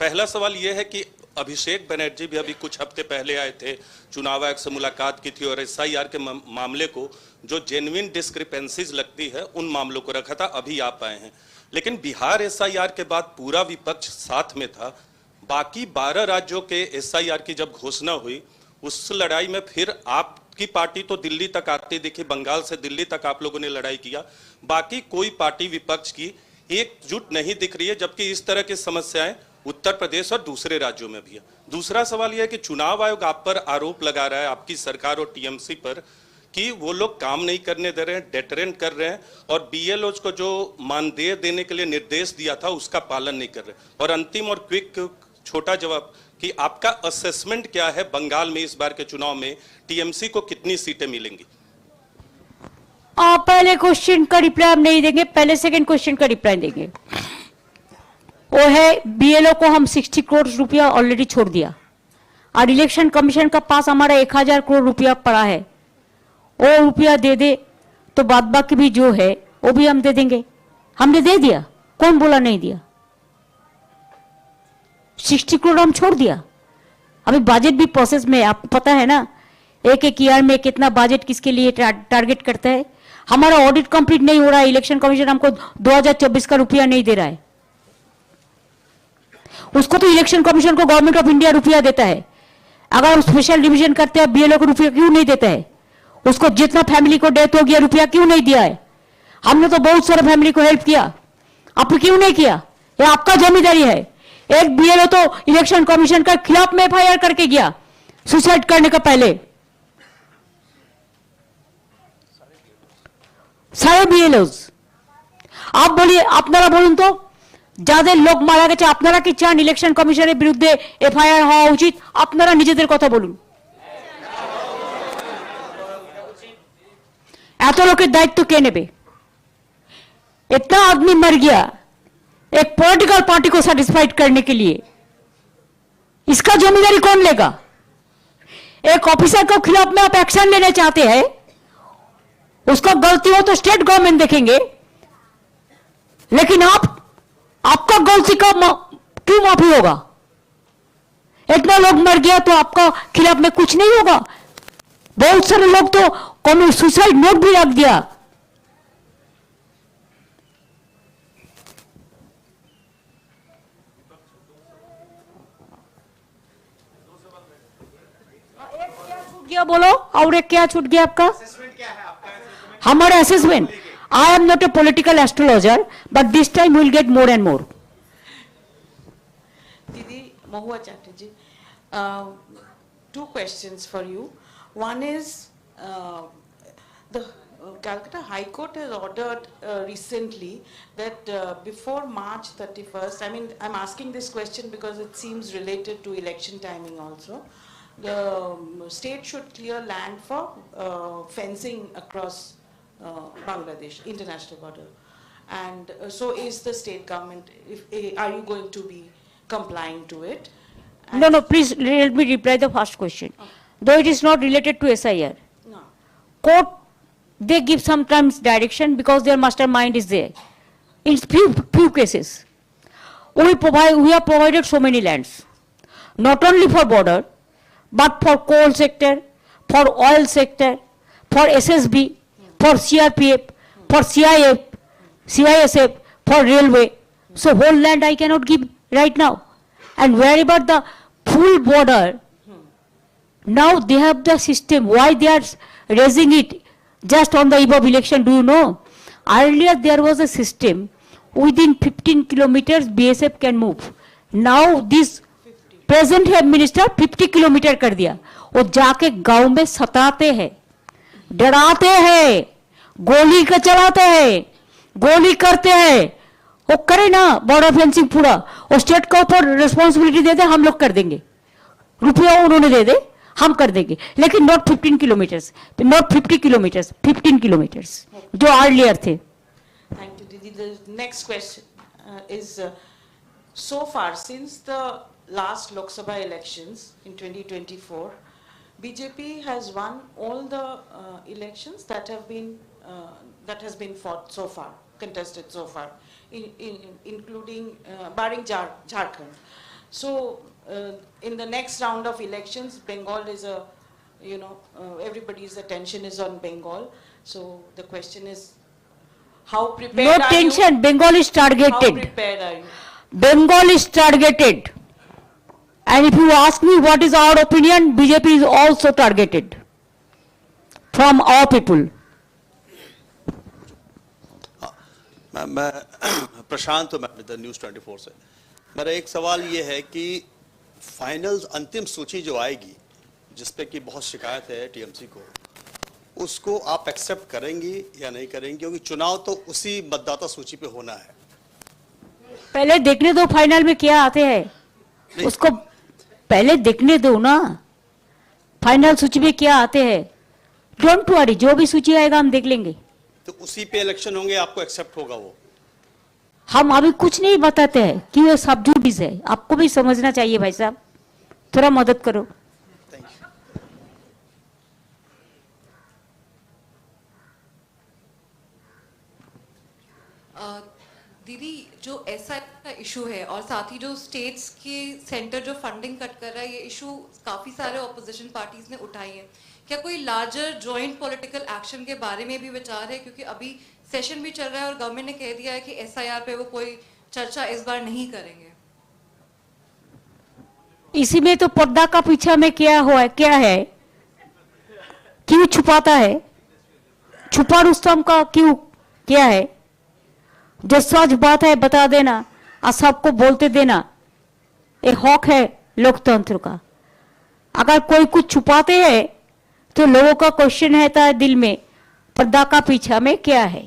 पहला सवाल ये है कि अभिषेक बनर्जी भी अभी कुछ हफ्ते पहले आए थे, चुनाव आयोग से मुलाकात की थी और एसआईआर के मामले को जो जेन्युइन डिस्क्रिपेंसीज लगती है उन मामलों को रखा था। अभी आप आए हैं, लेकिन बिहार एसआईआर के बाद पूरा विपक्ष साथ में था। बाकी 12 राज्यों के एसआईआर की जब घोषणा हुई, उस लड़ाई में फिर आपकी पार्टी तो दिल्ली तक आती दिखी, बंगाल से दिल्ली तक आप लोगों ने लड़ाई किया। बाकी कोई पार्टी विपक्ष की एकजुट नहीं दिख रही है, जबकि इस तरह की समस्याएं उत्तर प्रदेश और दूसरे राज्यों में भी है। दूसरा सवाल यह है कि चुनाव आयोग आप पर आरोप लगा रहा है, आपकी सरकार और टीएमसी पर, कि वो लोग काम नहीं करने दे रहे हैं, डेटरेंट कर रहे हैं और बीएलओज को जो मानदेय देने के लिए निर्देश दिया था उसका पालन नहीं कर रहे। और अंतिम और क्विक छोटा जवाब कि आपका असेसमेंट क्या है, बंगाल में इस बार के चुनाव में टीएमसी को कितनी सीटें मिलेंगी? पहले क्वेश्चन का रिप्लाई हम नहीं देंगे, पहले सेकंड क्वेश्चन का रिप्लाई देंगे। वो है बीएलओ को हम 60 करोड़ रुपया ऑलरेडी छोड़ दिया और इलेक्शन कमीशन का पास हमारा 1000 करोड़ रुपया पड़ा है। वो रुपया दे दे तो बाद बाकी भी जो है वो भी हम दे देंगे। हमने दे दिया, कौन बोला नहीं दिया? 60 करोड़ हम छोड़ दिया। अभी बजट भी प्रोसेस में, आपको पता है ना, एक ईयर में कितना बजट किसके लिए टारगेट करता है। हमारा ऑडिट कंप्लीट नहीं हो रहा है, इलेक्शन कमीशन हमको 2024 का रुपया नहीं दे रहा है। उसको तो इलेक्शन कमीशन को गवर्नमेंट ऑफ इंडिया रुपया देता है। अगर हम स्पेशल डिवीजन करते हैं, बीएलओ को रुपया क्यों नहीं देता है? उसको जितना फैमिली को डेथ हो गया रुपया क्यों नहीं दिया है? हमने तो बहुत सारे फैमिली को हेल्प किया, आपने क्यों नहीं किया? ये आपका जिम्मेदारी है। एक बीएलओ तो इलेक्शन कमीशन के खिलाफ में एफआईआर करके गया सुसाइड करने का पहले। सारे बीएलओज आप बोलिए, আপনারা বলুন তো, যাদের লোক মারা গেছে আপনারা কি চান ইলেকশন কমিশনের বিরুদ্ধে এফআইআর হওয়া উচিত? আপনারা নিজেদের কথা বলুন। এত লোকের দায়িত্ব কে নেবে? इतना आदमी मर गया एक पॉलिटिकल पार्टी को सेटिस्फाइड करने के लिए, इसका जिम्मेदारी कौन लेगा? एक ऑफिसर के खिलाफ में आप एक्शन लेना चाहते हैं, उसका गलती हो तो स्टेट गवर्नमेंट देखेंगे, लेकिन आपका गलती का क्यों माफी होगा? इतना लोग मर गया तो आपका खिलाफ में कुछ नहीं होगा? बहुत सारे लोग तो सुसाइड नोट भी रख दिया। गया बोलो, और एक क्या छूट गया आपका? हमारा assessment, I am not a political astrologer, but this time we will get more and more. Didi Mahua Chatterjee, 2 questions for you. One is the Calcutta High Court has ordered recently that before March 31st, I mean, I'm asking this question because it seems related to election timing also. The state should clear land for fencing across Bangladesh, international border. And so is the state government, are you going to be complying to it? And No, please let me reply the first question. Though it is not related to SIR. No. Court, they give sometimes direction because their mastermind is there. in few cases. We have provided so many lands, not only for border, but for coal sector, for oil sector, for SSB, for CRPF, for CISF, for railway. So whole land I cannot give right now. And wherever the full border, now they have the system. Why they are raising it just on the eve of election, do you know? Earlier there was a system, within 15 kilometers BSF can move. Now this present head minister 50 kilometre कर दिया. वो जाके गांव में सताते हैं, डराते हैं, गोली का चलाते हैं, गोली करते हैं. वो करे ना बॉर्डर फेंसिंग पूरा, वो स्टेट को ऊपर रिस्पॉन्सिबिलिटी दे दे, हम लोग कर देंगे, रुपया उन्होंने दे दे, हम कर देंगे, लेकिन not 15 kilometres, not 50 kilometres, 15 kilometres जो अर्लियर थे. Thank you, Didi. The next question is, so far since the last Lok Sabha elections in 2024, BJP has won all the elections that has been fought so far, contested so far, including barring Jharkhand. So in the next round of elections, Bengal is a, everybody's attention is on Bengal. So the question is, how prepared No are you? tension, Bengal is How targeted. prepared are you? Bengal is targeted. And if you ask me what is our opinion, BJP is also targeted from our people. मैं प्रशांत हूं, मैं the news 24 से. मेरा एक सवाल ये है कि फाइनल अंतिम सूची जो आएगी, जिसपे कि बहुत शिकायत है टीएमसी को, उसको आप एक्सेप्ट करेंगी या नहीं करेंगी, क्योंकि चुनाव तो उसी मतदाता सूची पे होना है. पहले देखने दो फाइनल में क्या आते हैं, उसको पहले देखने दो ना, फाइनल सूची में क्या आते हैं. डोंट वरी, जो भी सूची आएगा हम देख लेंगे. तो उसी पे इलेक्शन होंगे, आपको एक्सेप्ट होगा वो? हम अभी कुछ नहीं बताते हैं कि वो सब जुडिस है. आपको भी समझना चाहिए भाई साहब, थोड़ा मदद करो. दीदी, जो एसआई का इशू है और साथ ही जो स्टेट्स के सेंटर जो फंडिंग कट कर रहा है, ये इशू काफी सारे ऑपोजिशन पार्टीज ने उठाई है. क्या कोई लार्जर जॉइंट पॉलिटिकल एक्शन के बारे में भी विचार है, क्योंकि अभी सेशन भी चल रहा है और गवर्नमेंट ने कह दिया है कि एसआईआर पे वो कोई चर्चा इस बार नहीं करेंगे. इसी में तो पर्दा का पीछा में क्या हुआ है, क्या है, क्यों छुपाता है, छुपा रुस्तम का क्यों, क्या है. जो सच बात है बता देना और सबको बोलते देना, ये हक है लोकतंत्र का. अगर कोई कुछ छुपाते हैं तो लोगों का क्वेश्चन रहता है दिल में, पर्दा का पीछा में क्या है.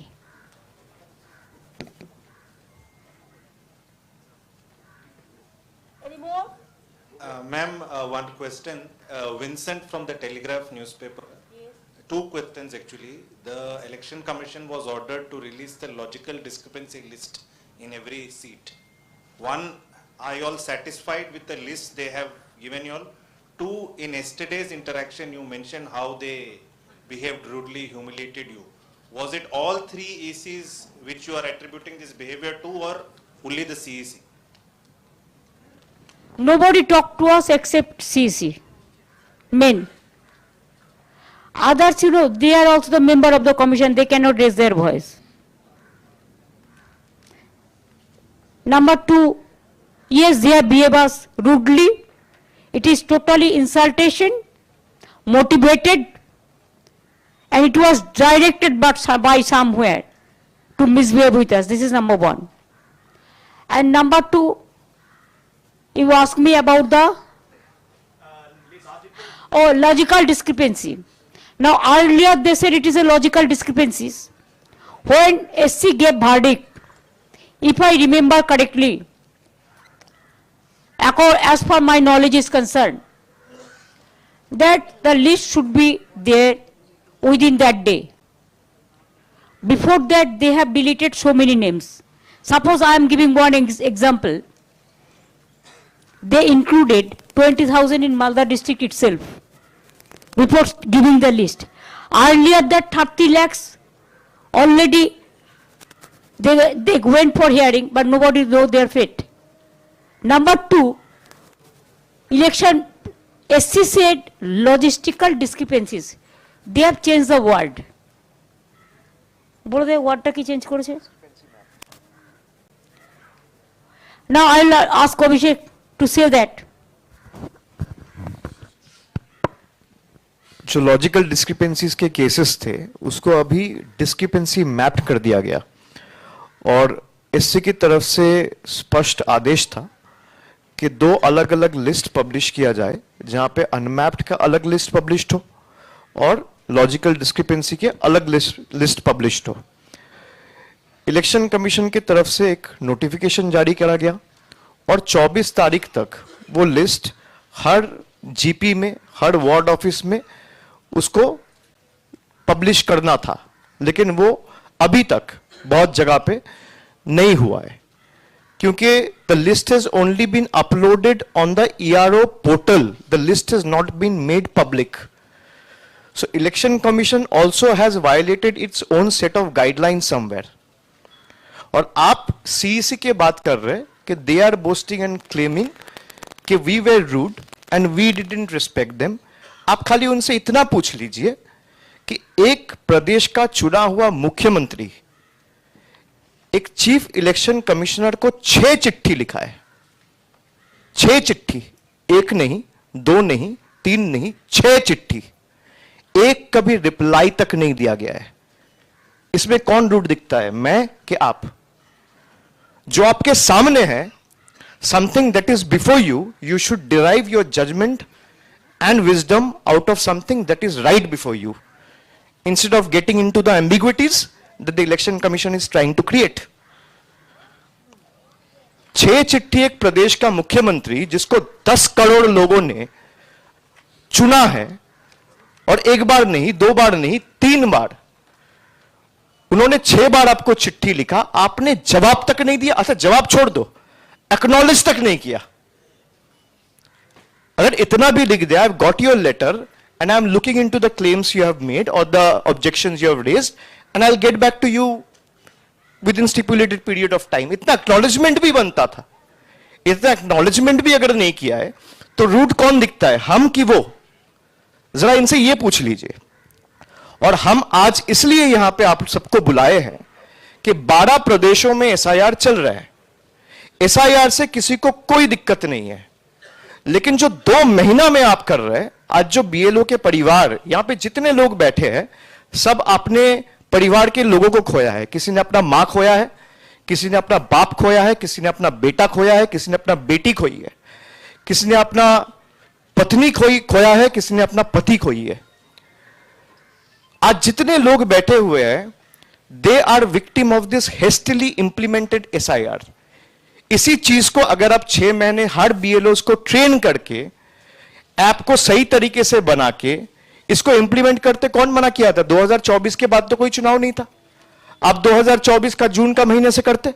Ma'am, one question. Vincent from the Telegraph newspaper. Yes. Two questions actually. The Election Commission was ordered to release the logical discrepancy list in every seat. One, are you all satisfied with the list they have given you all? Two, in yesterday's interaction you mentioned how they behaved rudely, humiliated you. Was it all three ECs which you are attributing this behavior to, or only the CEC? Nobody talked to us except CC, men. Others, they are also the member of the commission, they cannot raise their voice. Number two, yes, they have behaved us rudely. It is totally insultation, motivated, and it was directed by somewhere to misbehave with us. This is number one. And number two, you ask me about the logical discrepancy. Now earlier they said it is a logical discrepancies. When SC gave verdict, if I remember correctly, as per my knowledge is concerned, that the list should be there within that day. Before that they have deleted so many names. Suppose I am giving one example. They included 20,000 in Malda district itself before giving the list. Earlier that 30 lakhs already They went for hearing, but nobody knows their fate. Number two, election, SC said logistical discrepancies. They have changed the word. বলে দে ওয়ার্ডটা কি change করেছে? Now I'll ask Abhishek to say that. जो logical discrepancies के cases थे उसको अभी discrepancy mapped कर दिया गया और इससे की तरफ से स्पष्ट आदेश था कि 2 अलग अलग लिस्ट पब्लिश किया जाए जहां पे अनमैप्ड का अलग लिस्ट पब्लिश्ड हो और लॉजिकल डिस्क्रिपेंसी के अलग लिस्ट पब्लिश्ड हो। इलेक्शन कमीशन की तरफ से एक नोटिफिकेशन जारी करा गया और 24 तारीख तक वो लिस्ट हर जीपी में, हर वार्ड ऑफिस में उसको पब्लिश करना था, लेकिन वो अभी तक बहुत जगह पे नहीं हुआ है क्योंकि the list has only been uploaded on the ERO portal, the list has not been made public. So election commission also has violated its own set of guideline somewhere. और आप CEC के बात कर रहे हैं कि they are boasting and claiming कि we were rude and we didn't respect them. आप खाली उनसे इतना पूछ लीजिए कि एक प्रदेश का चुना हुआ मुख्यमंत्री एक चीफ इलेक्शन कमिश्नर को 6 चिट्ठी लिखा है, 6 चिट्ठी, 1 नहीं, 2 नहीं, 3 नहीं, 6 चिट्ठी, एक कभी रिप्लाई तक नहीं दिया गया है। इसमें कौन रूड दिखता है, मैं कि आप? जो आपके सामने है, something that is before you, you should derive your judgement and wisdom out of something that is right before you, instead of getting into the ambiguities that the election commission is trying to create. 6 चिट्ठी एक प्रदेश का मुख्यमंत्री जिसको 10 करोड़ लोगों ने चुना है और एक बार नहीं, 2 बार नहीं, 3 बार, उन्होंने 6 बार आपको चिट्ठी लिखा, आपने जवाब तक नहीं दिया। अच्छा जवाब छोड़ दो, एक्नॉलेज तक नहीं किया। अगर इतना भी लिख दिया, I've got your letter and I'm looking into the claims you have made or the objections you have raised and I'll get back to you within stipulated period of time. इतना acknowledgement भी बनता था। इतना acknowledgement भी अगर नहीं किया है तो रूट कौन दिखता है, हम कि वो? जरा इनसे ये पूछ लीजिए। और हम आज इसलिए यहां पे आप सबको बुलाए हैं कि 12 प्रदेशों में SIR चल रहा है। SIR से किसी को कोई दिक्कत नहीं है, लेकिन जो 2 महीना में आप कर रहे हैं, आज जो BLO के परिवार, यहां पे जितने लोग बैठे हैं सब अपने परिवार के लोगों को खोया है। किसी ने अपना मां खोया है, किसी ने अपना बाप खोया है, किसी ने अपना बेटा खोया है, किसी ने अपना बेटी खोई है, किसी ने अपना पत्नी खोया है, किसी ने अपना पति खोई है। आज जितने लोग बैठे हुए हैं, they are victim of this hastily implemented SIR। इसी चीज को अगर आप 6 महीने हर BLOs को ट्रेन करके ऐप को सही तरीके से बना के इसको इंप्लीमेंट करते, कौन मना किया था? 2024 के बाद तो कोई चुनाव नहीं था। आप 2024 का जून का महीने से करते,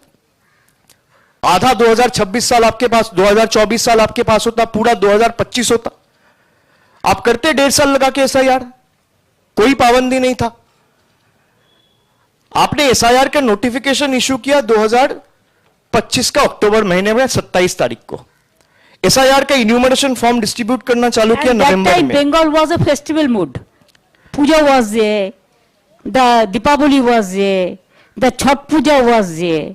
आधा 2026 साल आपके पास, 2024 साल आपके पास होता, पूरा 2025 होता। आप करते 1.5 साल लगा के SIR, कोई पाबंदी नहीं था। आपने SIR का नोटिफिकेशन इशू किया 2025 का अक्टूबर महीने में 27 तारीख को। SIR का इन्यूमरेशन फॉर्म डिस्ट्रीब्यूट करना चालू किया नवंबर में। Bengal was a festival mood. Puja was there, the Deepavali was there, the Chhath Puja was there.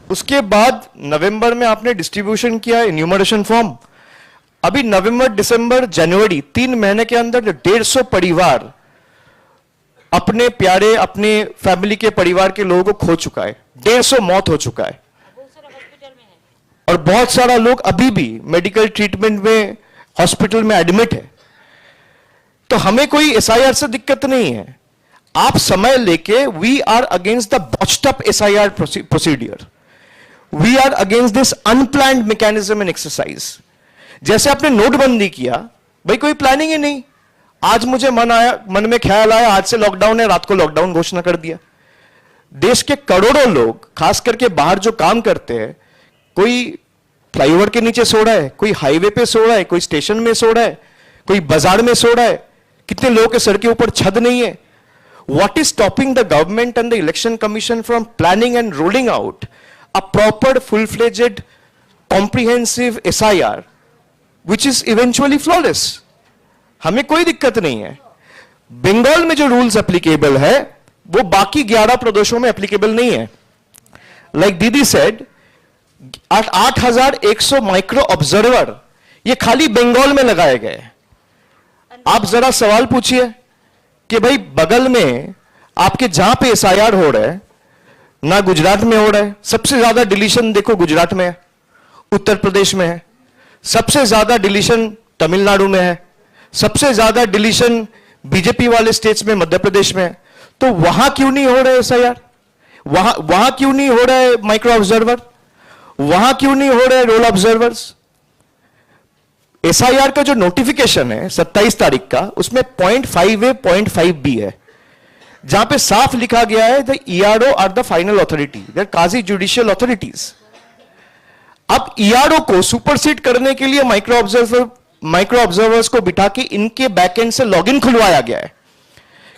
उसके बाद नवंबर में आपने डिस्ट्रीब्यूशन किया इन्यूमरेशन फॉर्म। अभी नवंबर, दिसंबर, जनवरी 3 महीने के अंदर 150 परिवार अपने प्यारे, अपने फैमिली के परिवार के लोगों को खो चुका है। 150 मौत हो चुका है और बहुत सारा लोग अभी भी मेडिकल ट्रीटमेंट में हॉस्पिटल में एडमिट है। तो हमें कोई SIR से दिक्कत नहीं है। आप समय लेके, we are against the botched up SIR procedure, we are against this unplanned mechanism and exercise. जैसे आपने नोटबंदी किया, भाई कोई प्लानिंग ही नहीं। आज मुझे मन में ख्याल आया आज से लॉकडाउन है, रात को लॉकडाउन घोषणा कर दिया। देश के करोड़ों लोग, खास करके बाहर जो काम करते हैं, कोई फ्लाईओवर के नीचे सो रहा है, कोई हाईवे पे सो रहा है, कोई स्टेशन में सो रहा है, कोई बाजार में सो रहा है, कितने लोगों के सर के ऊपर छत नहीं है। what is stopping the government and the election commission from planning and rolling out a proper, full-fledged, comprehensive SIR, which is eventually flawless? हमें कोई दिक्कत नहीं है. बंगाल में जो रूल्स एप्लीकेबल है वो बाकी 11 प्रदेशों में एप्लीकेबल नहीं है. लाइक दीदी सेड, 8,100 माइक्रो ऑब्जर्वर ये खाली बंगाल में लगाए गए. आप जरा सवाल पूछिए कि भाई बगल में आपके जहां पे SIR हो रहा है ना गुजरात में हो रहा है. सबसे ज्यादा डिलीशन देखो गुजरात में है, उत्तर प्रदेश में है, सबसे ज्यादा डिलीशन तमिलनाडु में है, सबसे ज्यादा डिलीशन बीजेपी वाले स्टेट्स में मध्य प्रदेश में है. तो वहां क्यों नहीं हो रहा है SIR? वहां क्यों नहीं हो रहा है माइक्रो ऑब्जर्वर? वहां क्यों नहीं हो रहे रोल ऑब्जर्वर्स? SIR का जो नोटिफिकेशन है 27 तारीख का, उसमें 0.5A 0.5B है, जहां पे साफ लिखा गया है the ERO are the final authority, they are quasi judicial authorities. अब ERO को सुपरसीड करने के लिए माइक्रो ऑब्जर्वर्स को बिठा के इनके बैकएंड से लॉगिन खुलवाया गया है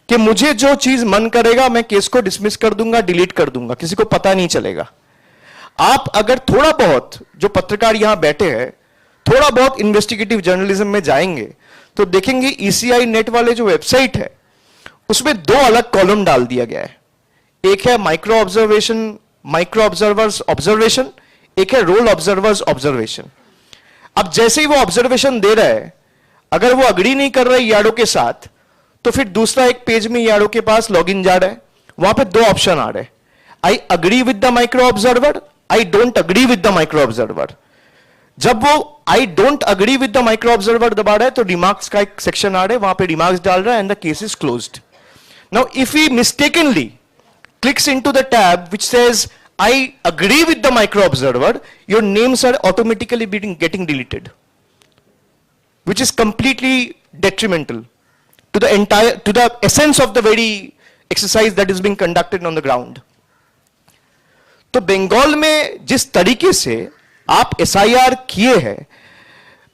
कि मुझे जो चीज मन करेगा मैं केस को डिसमिस कर दूंगा, डिलीट कर दूंगा, किसी को पता नहीं चलेगा. आप अगर थोड़ा बहुत, जो पत्रकार यहां बैठे हैं, थोड़ा बहुत इन्वेस्टिगेटिव जर्नलिज्म में जाएंगे तो देखेंगे ECI नेट वाले जो वेबसाइट है उसमें 2 अलग कॉलम डाल दिया गया है. एक है माइक्रो ऑब्जर्वर्स ऑब्जर्वेशन, एक है रोल ऑब्जर्वर्स ऑब्जर्वेशन. अब जैसे ही वो ऑब्जर्वेशन दे रहा है, अगर वो अग्री नहीं कर रहा है ERO के साथ, तो फिर दूसरा एक पेज में ERO के पास लॉगिन जा रहा है, वहां पे 2 ऑप्शन आ रहे हैं, आई agree with the micro observer, I don't agree with the micro observer. जब वो I don't agree with the micro observer दबा रहा है तो रिमार्क्स का एक सेक्शन आ रहा है, वहां पे रिमार्क्स डाल रहा है and the case is closed. Now if he mistakenly clicks into the tab which says I agree with the micro observer, your names are automatically getting deleted, which is completely detrimental to the essence of the very exercise that is being conducted on the ground. तो बंगाल में जिस तरीके से आप SIR किए हैं,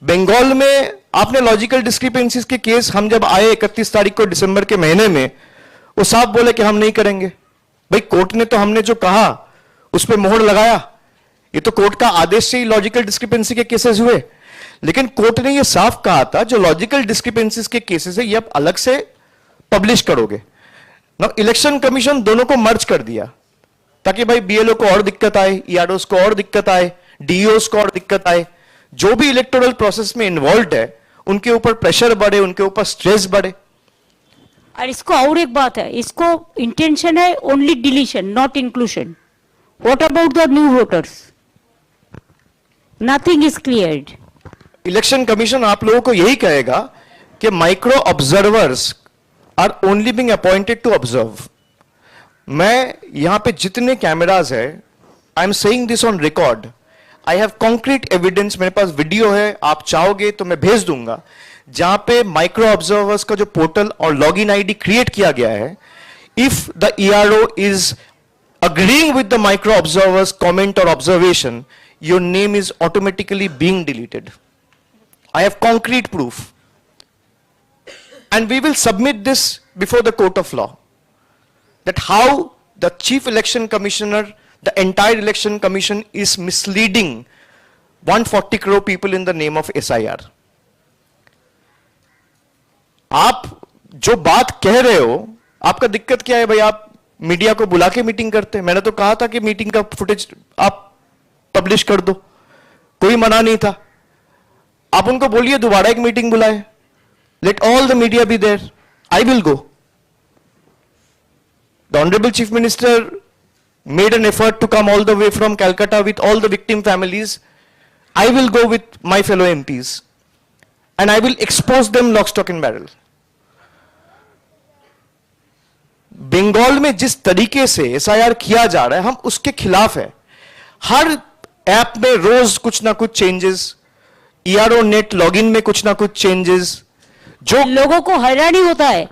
बंगाल में आपने लॉजिकल डिस्क्रिपेंसीज के केस, हम जब आए 31 तारीख को दिसंबर के महीने में, वो साफ बोले कि हम नहीं करेंगे. भाई कोर्ट ने तो हमने जो कहा उस पर मोहर लगाया, ये तो कोर्ट का आदेश से ही लॉजिकल डिस्क्रिपेंसी के केसेस हुए. लेकिन कोर्ट ने ये साफ कहा था जो लॉजिकल डिस्क्रिपेंसीज के केसेस है ये आप अलग से पब्लिश करोगे. ना इलेक्शन कमीशन दोनों को मर्ज कर दिया ताकि भाई BLO को और दिक्कत आए, EROs को और दिक्कत आए, DEOs को और दिक्कत आए, जो भी इलेक्टोरल प्रोसेस में इन्वॉल्व है उनके ऊपर प्रेशर बढ़े, उनके ऊपर स्ट्रेस बढ़े. और इसको और एक बात है, इसको इंटेंशन है only deletion not inclusion. What about the new voters? Nothing is cleared. Election commission आप लोगों को यही कहेगा कि micro observers are only being appointed to observe. मैं यहां पे जितने कैमराज है, I am saying this on record, I have concrete evidence, मेरे पास वीडियो है, आप चाहोगे तो मैं भेज दूंगा, जहां पे माइक्रो ऑब्जर्वर्स का जो पोर्टल और लॉगिन आईडी क्रिएट किया गया है, if the ERO is agreeing with the micro observer's comment or observation, your name is automatically being deleted. I have concrete proof. And we will submit this before the court of law. That how the chief election commissioner, the entire election commission is misleading 140 crore people in the name of SIR. आप जो बात कह रहे हो, आपका दिक्कत क्या है भाई? आप मीडिया को बुला के मीटिंग करते हैं. मैंने तो कहा था कि मीटिंग का फुटेज आप पब्लिश कर दो, कोई मना नहीं था. आप उनको बोलिए दोबारा एक मीटिंग बुलाए, let all the media be there, I will go. The honourable chief minister made an effort to come all the way from Calcutta with all the victim families. I will go with my fellow MPs and I will expose them lock, stock and barrel. Bengal में जिस तरीके से SIR किया जा रहा है, हम उसके खिलाफ है. हर ऐप में रोज कुछ ना कुछ चेंजेस, ERO नेट लॉगिन में कुछ ना कुछ चेंजेस, जो लोगों को हैरानी होता है.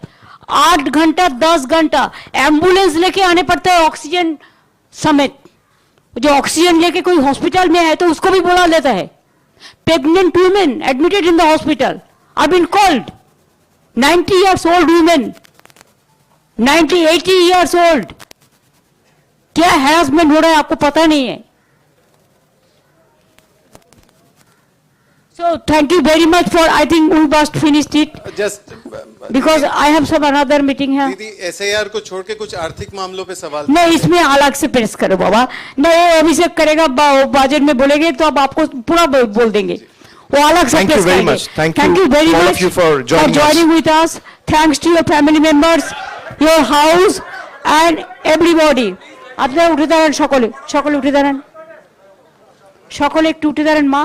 8 घंटा 10 घंटा एम्बुलेंस लेके आने पड़ता है ऑक्सीजन समेत. जो ऑक्सीजन लेके कोई हॉस्पिटल में है तो उसको भी बुला लेता है. Pregnant women admitted in the hospital are being called. 90 years old women 80 years old. क्या हैरासमेंट हो रहा है आपको पता नहीं है. So thank you very much for, I think we must finish it just because I have some another meeting here. दीदी SIR को छोड़ के कुछ आर्थिक मामलों पे सवाल नहीं, इसमें अलग से प्रेस करो बाबा. नहीं, अभिषेक करेगा, बजट में बोलेंगे तो अब आपको पूरा बोल देंगे. वो अलग से Thank you प्रेस very करेंगे. much. Thank Thank you you very all of much you for joining us. joining with us. Thanks to your family members, your house and everybody. আপনারা উঠে দাঁড়ান, সকলে উঠে দাঁড়ান, সকলে একটু উঠে দাঁড়ান মা.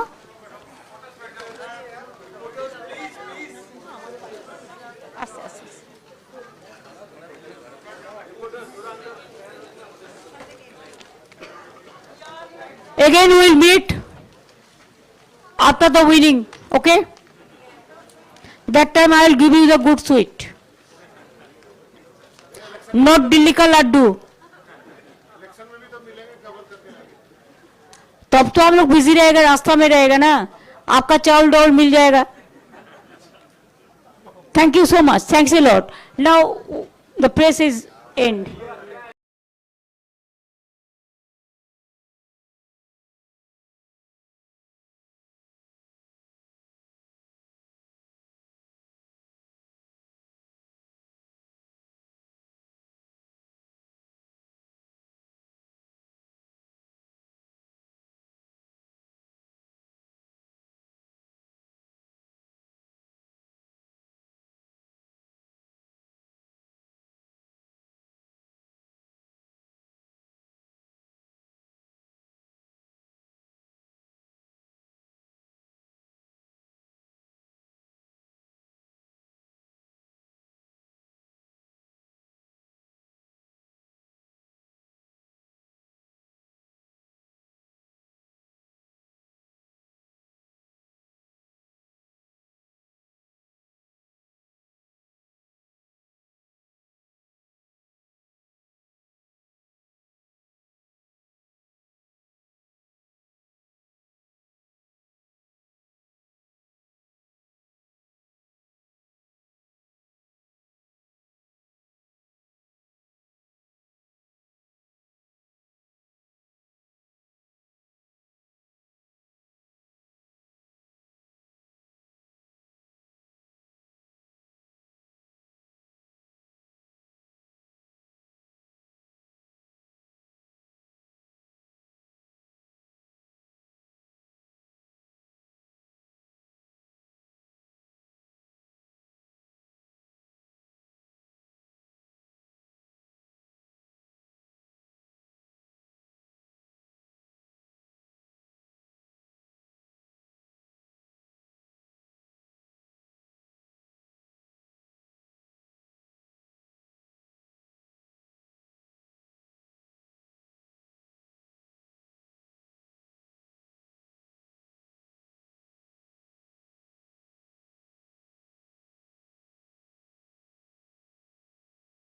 Again we will meet after the winning, okay? That time I will give you the good sweet. Not Delhi ka laddu. तब तो हम लोग बिजी रहेगा, रास्ता में रहेगा ना, आपका चावल डावल मिल जाएगा. Thank you so much. Thanks a lot. Now the press is end.